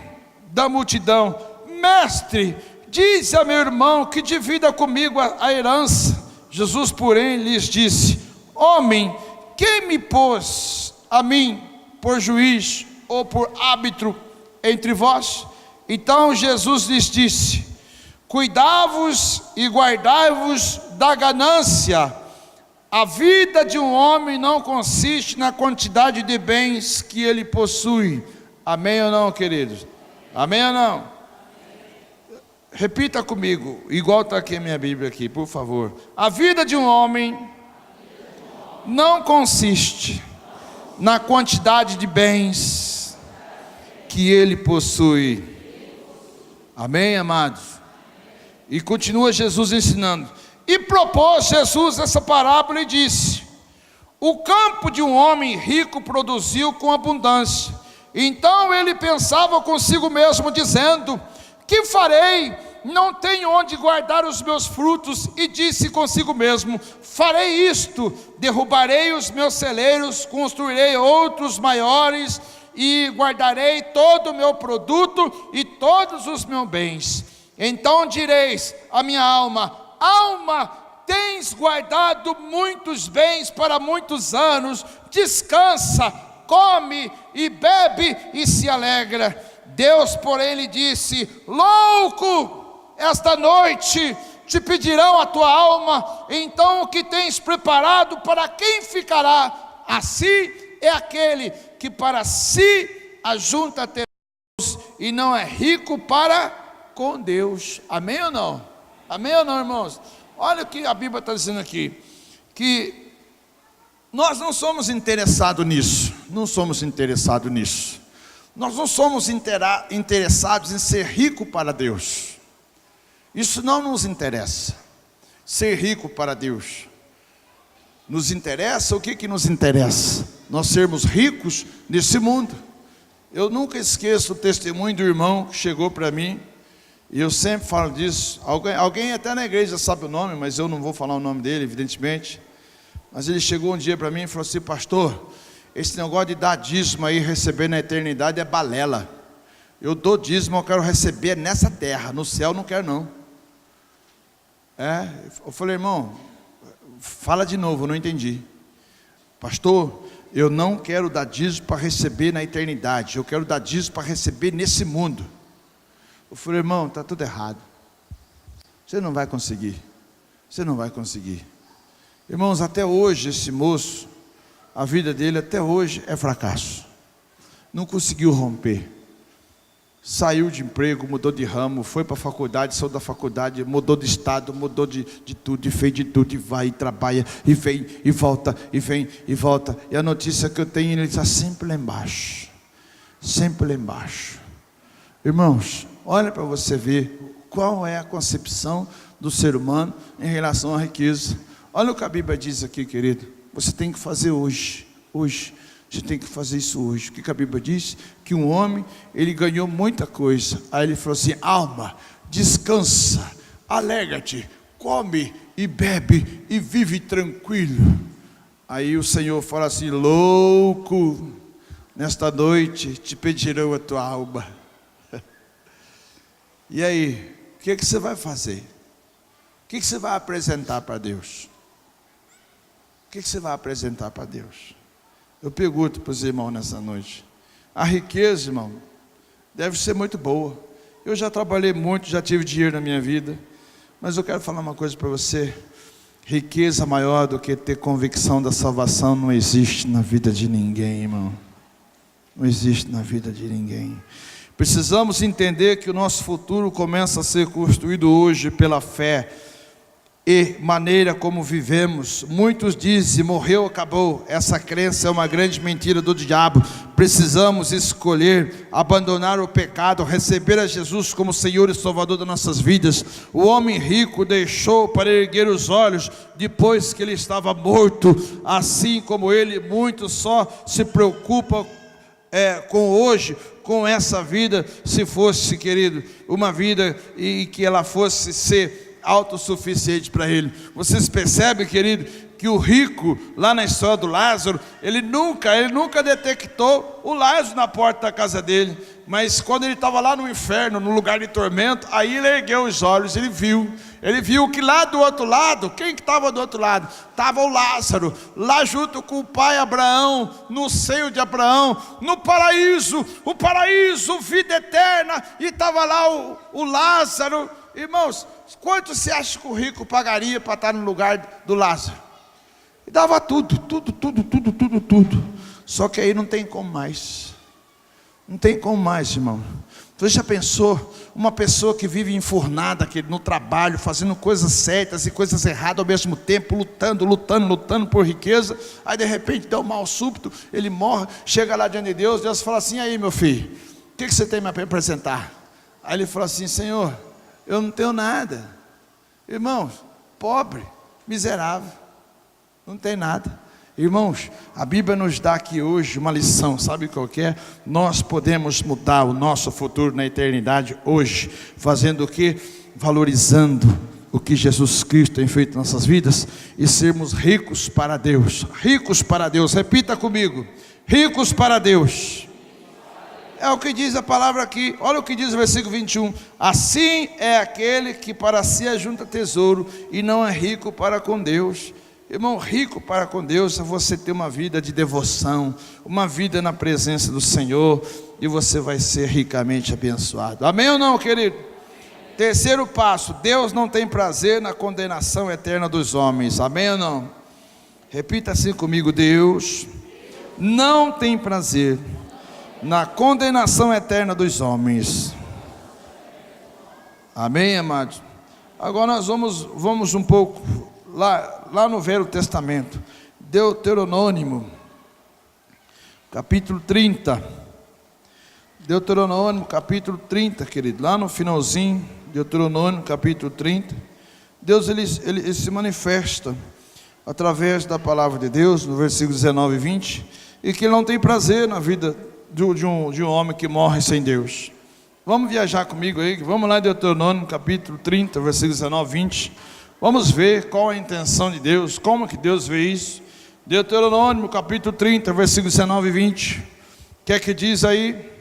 Speaker 1: da multidão: Mestre, diz a meu irmão que divida comigo a herança. Jesus, porém, lhes disse: Homem, quem me pôs a mim por juiz ou por árbitro entre vós? Então Jesus lhes disse: Cuidai-vos e guardai-vos da ganância. A vida de um homem não consiste na quantidade de bens que ele possui. Amém ou não, queridos? Amém ou não? Repita comigo, igual está aqui a minha Bíblia aqui, por favor. A vida de um homem não consiste na quantidade de bens que ele possui. Amém, amados? E continua Jesus ensinando. E propôs Jesus essa parábola e disse: O campo de um homem rico produziu com abundância. Então ele pensava consigo mesmo, dizendo: Que farei? Não tenho onde guardar os meus frutos. E disse consigo mesmo: Farei isto: derrubarei os meus celeiros, construirei outros maiores, e guardarei todo o meu produto e todos os meus bens. Então direis à minha alma: Alma, tens guardado muitos bens para muitos anos, descansa, come e bebe e se alegra. Deus, porém, lhe disse: Louco, esta noite te pedirão a tua alma, então o que tens preparado para quem ficará? Assim é aquele que para si ajunta tesouros e não é rico para com Deus. Amém ou não? Amém ou não, irmãos? Olha o que a Bíblia está dizendo aqui, que nós não somos interessados nisso. Não somos interessados nisso. Nós não somos interessados em ser rico para Deus. Isso não nos interessa. Ser rico para Deus. Nos interessa, o que nos interessa? Nós sermos ricos nesse mundo. Eu nunca esqueço o testemunho do irmão que chegou para mim, e eu sempre falo disso. Alguém até na igreja sabe o nome, mas eu não vou falar o nome dele, evidentemente. Mas ele chegou um dia para mim e falou assim: Pastor, esse negócio de dar dízimo aí, receber na eternidade é balela. Eu dou dízimo, eu quero receber nessa terra, no céu não quero não. Eu falei, irmão, fala de novo, eu não entendi. Pastor, eu não quero dar dízimo para receber na eternidade, eu quero dar dízimo para receber nesse mundo. Eu falei, irmão, está tudo errado. Você não vai conseguir. Você não vai conseguir. Irmãos, até hoje esse moço, a vida dele até hoje é fracasso. Não conseguiu romper. Saiu de emprego, mudou de ramo, foi para a faculdade, saiu da faculdade, mudou de estado, mudou de tudo, e fez de tudo, e vai, e trabalha, e vem, e volta, e vem, e volta. E a notícia que eu tenho, ele está sempre lá embaixo. Sempre lá embaixo. Irmãos, olha para você ver qual é a concepção do ser humano em relação à riqueza. Olha o que a Bíblia diz aqui, querido. Você tem que fazer hoje. Você tem que fazer isso hoje. O que a Bíblia diz? Que um homem, ele ganhou muita coisa. Aí ele falou assim, alma, descansa, alegra-te, come e bebe e vive tranquilo. Aí o Senhor fala assim, louco, nesta noite te pedirão a tua alma. E aí, o que você vai fazer? O que você vai apresentar para Deus? O que você vai apresentar para Deus? Eu pergunto para os irmãos nessa noite. A riqueza, irmão, deve ser muito boa. Eu já trabalhei muito, já tive dinheiro na minha vida. Mas eu quero falar uma coisa para você. Riqueza maior do que ter convicção da salvação não existe na vida de ninguém, irmão. Não existe na vida de ninguém. Precisamos entender que o nosso futuro começa a ser construído hoje pela fé e maneira como vivemos. Muitos dizem, morreu, acabou. Essa crença é uma grande mentira do diabo. Precisamos escolher abandonar o pecado, receber a Jesus como Senhor e Salvador das nossas vidas. O homem rico deixou para erguer os olhos depois que ele estava morto. Assim como ele, muitos só se preocupam com hoje, com essa vida. Se fosse, querido, uma vida e que ela fosse ser autossuficiente para ele. Vocês percebem, querido, que o rico, lá na história do Lázaro, ele nunca detectou o Lázaro na porta da casa dele. Mas quando ele estava lá no inferno, no lugar de tormento, aí ele ergueu os olhos, ele viu que lá do outro lado, quem que estava do outro lado? Estava o Lázaro, lá junto com o pai Abraão, no seio de Abraão, no paraíso, o paraíso, vida eterna, e estava lá o Lázaro. Irmãos, quanto você acha que o rico pagaria para estar no lugar do Lázaro? E dava tudo. Só que aí não tem como mais. Não tem como mais, irmão. Você já pensou, uma pessoa que vive enfurnada no trabalho, fazendo coisas certas e coisas erradas ao mesmo tempo, lutando por riqueza, aí de repente dá um mal súbito, ele morre, chega lá diante de Deus, Deus fala assim, aí meu filho, o que você tem para apresentar? Aí ele fala assim, Senhor, eu não tenho nada. Irmãos, pobre, miserável, não tem nada. Irmãos, a Bíblia nos dá aqui hoje uma lição, sabe qual que é? Nós podemos mudar o nosso futuro na eternidade hoje, fazendo o quê? Valorizando o que Jesus Cristo tem feito em nossas vidas e sermos ricos para Deus. Ricos para Deus, repita comigo, ricos para Deus. É o que diz a palavra aqui. Olha o que diz o versículo 21. Assim é aquele que para si ajunta tesouro e não é rico para com Deus. Irmão, rico para com Deus é você ter uma vida de devoção, uma vida na presença do Senhor, e você vai ser ricamente abençoado. Amém ou não, querido? Terceiro passo, Deus não tem prazer na condenação eterna dos homens. Amém ou não? Repita assim comigo, Deus não tem prazer na condenação eterna dos homens. Amém, amados? Agora nós vamos um pouco lá no Velho Testamento, Deuteronômio, capítulo 30. Deuteronômio, capítulo 30, querido, lá no finalzinho, Deuteronômio, capítulo 30. Deus ele se manifesta através da palavra de Deus, no versículo 19 e 20, e que Ele não tem prazer na vida de um homem que morre sem Deus. Vamos viajar comigo aí, vamos lá em Deuteronômio capítulo 30, versículos 19 e 20. Vamos ver qual é a intenção de Deus, como que Deus vê isso. Deuteronômio capítulo 30, versículos 19 e 20. O que é que diz aí?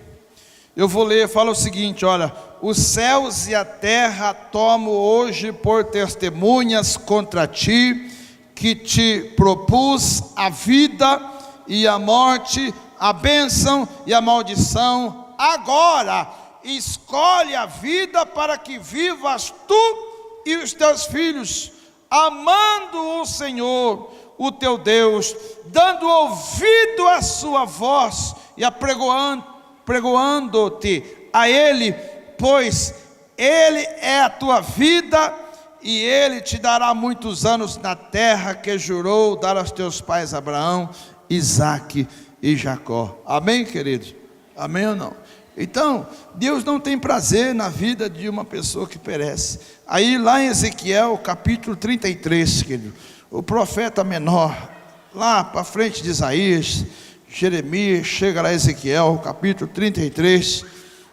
Speaker 1: Eu vou ler, fala o seguinte, olha: os céus e a terra tomo hoje por testemunhas contra ti, que te propus a vida e a morte, a bênção e a maldição. Agora escolhe a vida para que vivas tu e os teus filhos, amando o Senhor, o teu Deus, dando ouvido à sua voz e apregoando-te a Ele, pois Ele é a tua vida e Ele te dará muitos anos na terra que jurou dar aos teus pais Abraão, Isaque e Jacó. Amém, queridos? Amém ou não? Então, Deus não tem prazer na vida de uma pessoa que perece. Aí lá em Ezequiel capítulo 33, querido, o profeta menor, lá para frente de Isaías, Jeremias, chega lá em Ezequiel capítulo 33,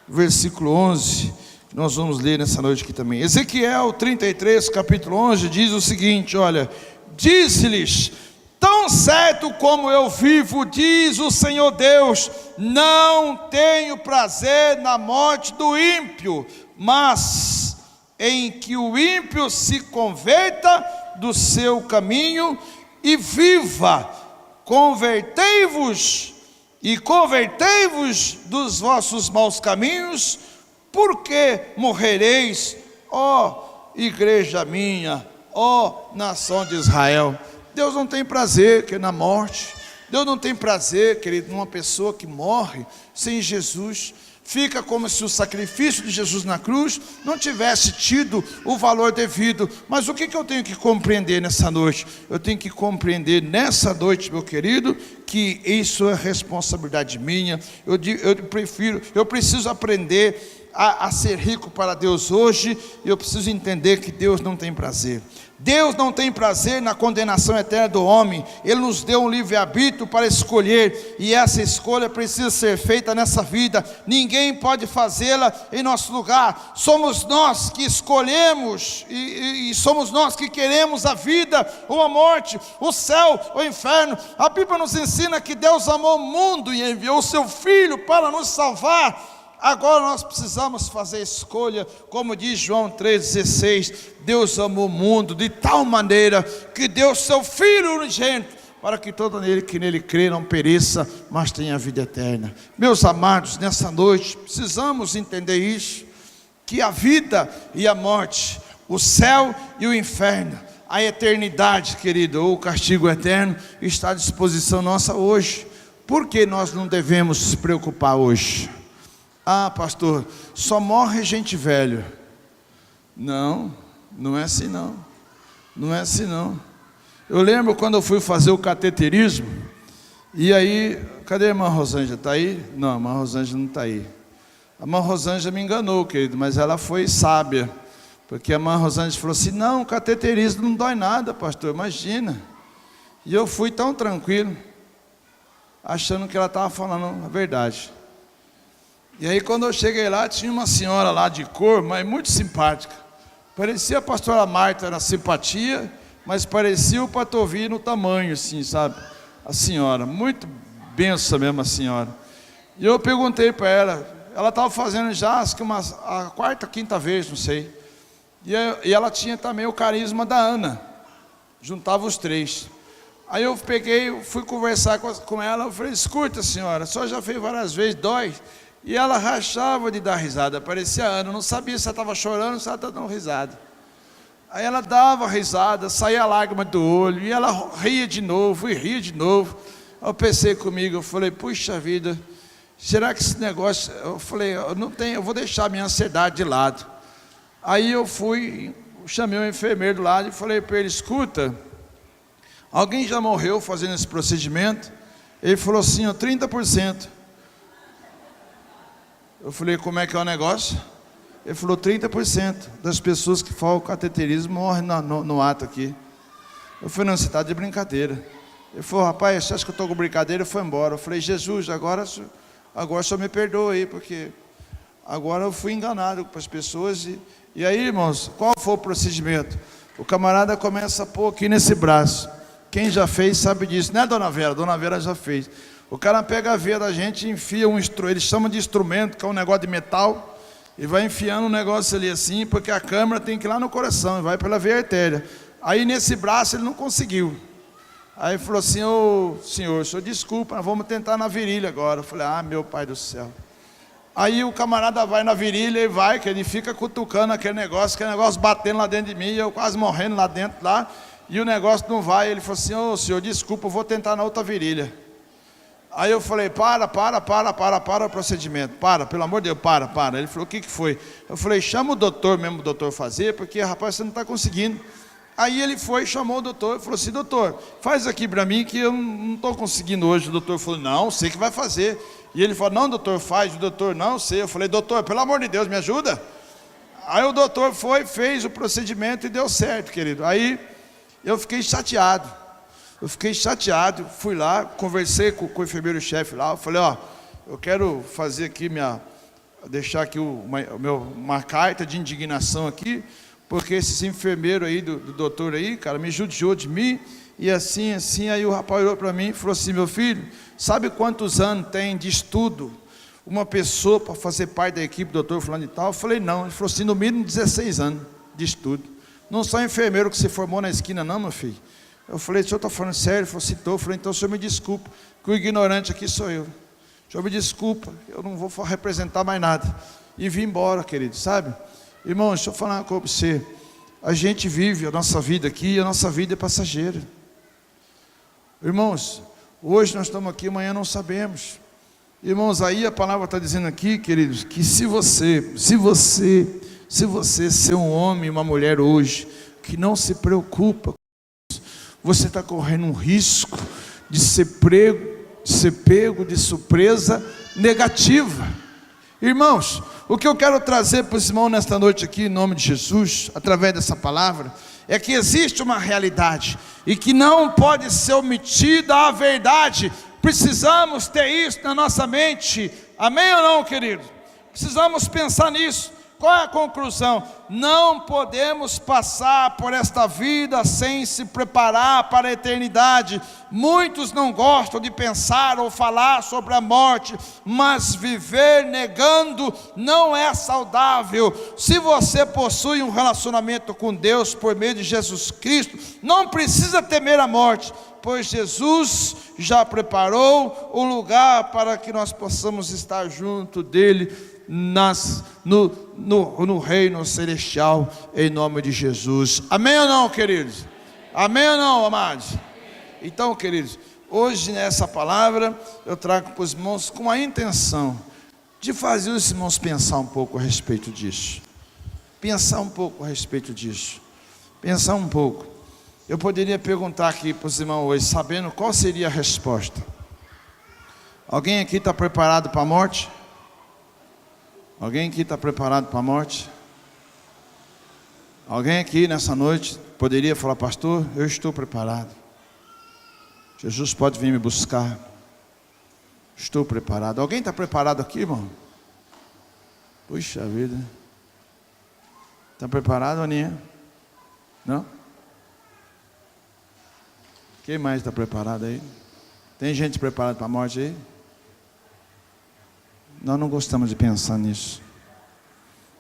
Speaker 1: versículo 11, que nós vamos ler nessa noite aqui também. Ezequiel 33, capítulo 11, diz o seguinte, olha: diz-lhes: tão certo como eu vivo, diz o Senhor Deus, não tenho prazer na morte do ímpio, mas em que o ímpio se converta do seu caminho e viva. Convertei-vos dos vossos maus caminhos, porque morrereis, ó igreja minha, ó nação de Israel. Deus não tem prazer na morte. Deus não tem prazer, querido, numa pessoa que morre sem Jesus. Fica como se o sacrifício de Jesus na cruz não tivesse tido o valor devido. Mas o que eu tenho que compreender nessa noite? Eu tenho que compreender nessa noite, meu querido, que isso é responsabilidade minha. Eu preciso aprender a ser rico para Deus hoje. Eu preciso entender que Deus não tem prazer. Deus não tem prazer na condenação eterna do homem. Ele nos deu um livre-arbítrio para escolher, e essa escolha precisa ser feita nessa vida. Ninguém pode fazê-la em nosso lugar. Somos nós que escolhemos, e somos nós que queremos a vida ou a morte, o céu ou o inferno. A Bíblia nos ensina que Deus amou o mundo e enviou o seu Filho para nos salvar. Agora nós precisamos fazer escolha, como diz João 3,16, Deus amou o mundo de tal maneira que deu seu Filho unigênito, para que todo aquele que nele crê não pereça, mas tenha vida eterna. Meus amados, nessa noite precisamos entender isso, que a vida e a morte, o céu e o inferno, a eternidade, querido, ou o castigo eterno, está à disposição nossa hoje. Por que nós não devemos se preocupar hoje? Ah, pastor, só morre gente velha. Não, não é assim não. Não é assim não. Eu lembro quando eu fui fazer o cateterismo, e aí, cadê a irmã Rosângela? Está aí? Não, a irmã Rosângela não está aí. A irmã Rosângela me enganou, querido, mas ela foi sábia, porque a irmã Rosângela falou assim: não, o cateterismo não dói nada, pastor, imagina. E eu fui tão tranquilo, achando que ela estava falando a verdade. E aí quando eu cheguei lá, tinha uma senhora lá de cor, mas muito simpática. Parecia a pastora Marta na simpatia, mas parecia o Patovi no tamanho, assim, sabe? A senhora, muito benção mesmo a senhora. E eu perguntei para ela estava fazendo já acho que a quarta, quinta vez, não sei. E ela tinha também o carisma da Ana, juntava os três. Aí eu peguei, fui conversar com ela, eu falei: escuta senhora, a senhora já fez várias vezes, dói? E ela rachava de dar risada, parecia a Ana, não sabia se ela estava chorando ou se ela estava dando risada. Aí ela dava risada, saía a lágrima do olho, e ela ria de novo, e ria de novo. Aí eu pensei comigo, eu falei: puxa vida, será que esse negócio... Eu falei, eu vou deixar a minha ansiedade de lado. Aí eu fui, chamei o enfermeiro do lado e falei para ele: escuta, alguém já morreu fazendo esse procedimento? Ele falou assim: 30%. Eu falei: como é que é o negócio? Ele falou: 30% das pessoas que fazem o cateterismo morrem no ato aqui. Eu falei: não, você está de brincadeira. Ele falou: rapaz, você acha que eu estou com brincadeira? Eu fui embora. Eu falei: Jesus, agora só me perdoa aí, porque agora eu fui enganado com as pessoas. E aí, irmãos, qual foi o procedimento? O camarada começa a pôr aqui nesse braço. Quem já fez sabe disso, né, dona Vera? Dona Vera já fez. O cara pega a veia da gente e enfia um instrumento, eles chamam de instrumento, que é um negócio de metal, e vai enfiando um negócio ali assim, porque a câmera tem que ir lá no coração, e vai pela veia artéria. Aí nesse braço ele não conseguiu. Aí ele falou assim: ô senhor, desculpa, nós vamos tentar na virilha agora. Eu falei: ah, meu pai do céu. Aí o camarada vai na virilha e vai, que ele fica cutucando aquele negócio batendo lá dentro de mim, e eu quase morrendo lá dentro, lá, e o negócio não vai. Ele falou assim: ô senhor, desculpa, eu vou tentar na outra virilha. Aí eu falei: para o procedimento, pelo amor de Deus, para. Ele falou: o que foi? Eu falei: chama o doutor mesmo, o doutor fazer, porque rapaz, você não está conseguindo. Aí ele foi, chamou o doutor e falou assim: doutor, faz aqui para mim que eu não estou conseguindo hoje. O doutor falou: não, sei que vai fazer. E ele falou: não, doutor, faz. O doutor: não, sei. Eu falei: doutor, pelo amor de Deus, me ajuda. Aí o doutor foi, fez o procedimento e deu certo, querido. Aí eu fiquei chateado. Fui lá, conversei com o enfermeiro-chefe lá. Eu falei: ó, eu quero fazer aqui deixar aqui uma carta de indignação aqui, porque esses enfermeiros aí, do doutor aí, cara, me judiou de mim, e assim, aí o rapaz olhou para mim e falou assim: meu filho, sabe quantos anos tem de estudo uma pessoa para fazer parte da equipe do doutor fulano e tal? Eu falei: não. Ele falou assim: no mínimo 16 anos de estudo. Não só enfermeiro que se formou na esquina não, meu filho. Eu falei: o senhor está falando sério? Ele falou assim: estou. Eu falei: então o senhor me desculpa, que o ignorante aqui sou eu. O senhor me desculpa, eu não vou representar mais nada. E vim embora, querido, sabe? Irmão, deixa eu falar uma coisa para você. A gente vive a nossa vida aqui, e a nossa vida é passageira. Irmãos, hoje nós estamos aqui, amanhã não sabemos. Irmãos, aí a palavra está dizendo aqui, queridos, que se você ser um homem e uma mulher hoje, que não se preocupa, você está correndo um risco de ser pego de surpresa negativa. Irmãos, o que eu quero trazer para os irmãos nesta noite aqui, em nome de Jesus, através dessa palavra, é que existe uma realidade, e que não pode ser omitida a verdade. Precisamos ter isso na nossa mente, amém ou não, querido? Precisamos pensar nisso. Qual é a conclusão? Não podemos passar por esta vida sem se preparar para a eternidade. Muitos não gostam de pensar ou falar sobre a morte, mas viver negando não é saudável. Se você possui um relacionamento com Deus por meio de Jesus Cristo, não precisa temer a morte, pois Jesus já preparou o lugar para que nós possamos estar junto dele no reino celestial, em nome de Jesus. Amém ou não, queridos? Amém ou não, amados? Então, queridos, hoje nessa palavra eu trago para os irmãos com a intenção de fazer os irmãos pensar um pouco a respeito disso. Pensar um pouco. Eu poderia perguntar aqui para os irmãos hoje, sabendo qual seria a resposta. Alguém aqui está preparado para a morte? Alguém aqui está preparado para a morte? Alguém aqui nessa noite poderia falar: pastor, eu estou preparado. Jesus pode vir me buscar. Estou preparado. Alguém está preparado aqui, irmão? Puxa vida. Está preparado, Aninha? Não? Quem mais está preparado aí? Tem gente preparada para a morte aí? Nós não gostamos de pensar nisso.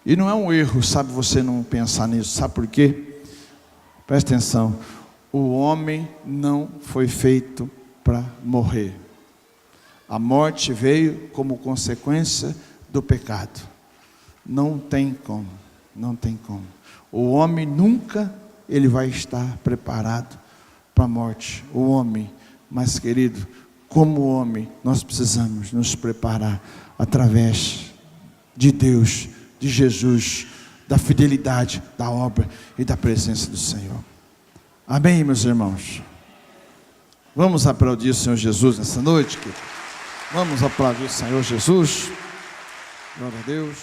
Speaker 1: E não é um erro, sabe, você não pensar nisso. Sabe por quê? Presta atenção. O homem não foi feito para morrer. A morte veio como consequência do pecado. Não tem como. O homem nunca ele vai estar preparado para a morte. O homem, mas querido, como homem, nós precisamos nos preparar através de Deus, de Jesus, da fidelidade, da obra e da presença do Senhor. Amém, meus irmãos? Vamos aplaudir o Senhor Jesus nessa noite, querido? Vamos aplaudir o Senhor Jesus. Glória a Deus.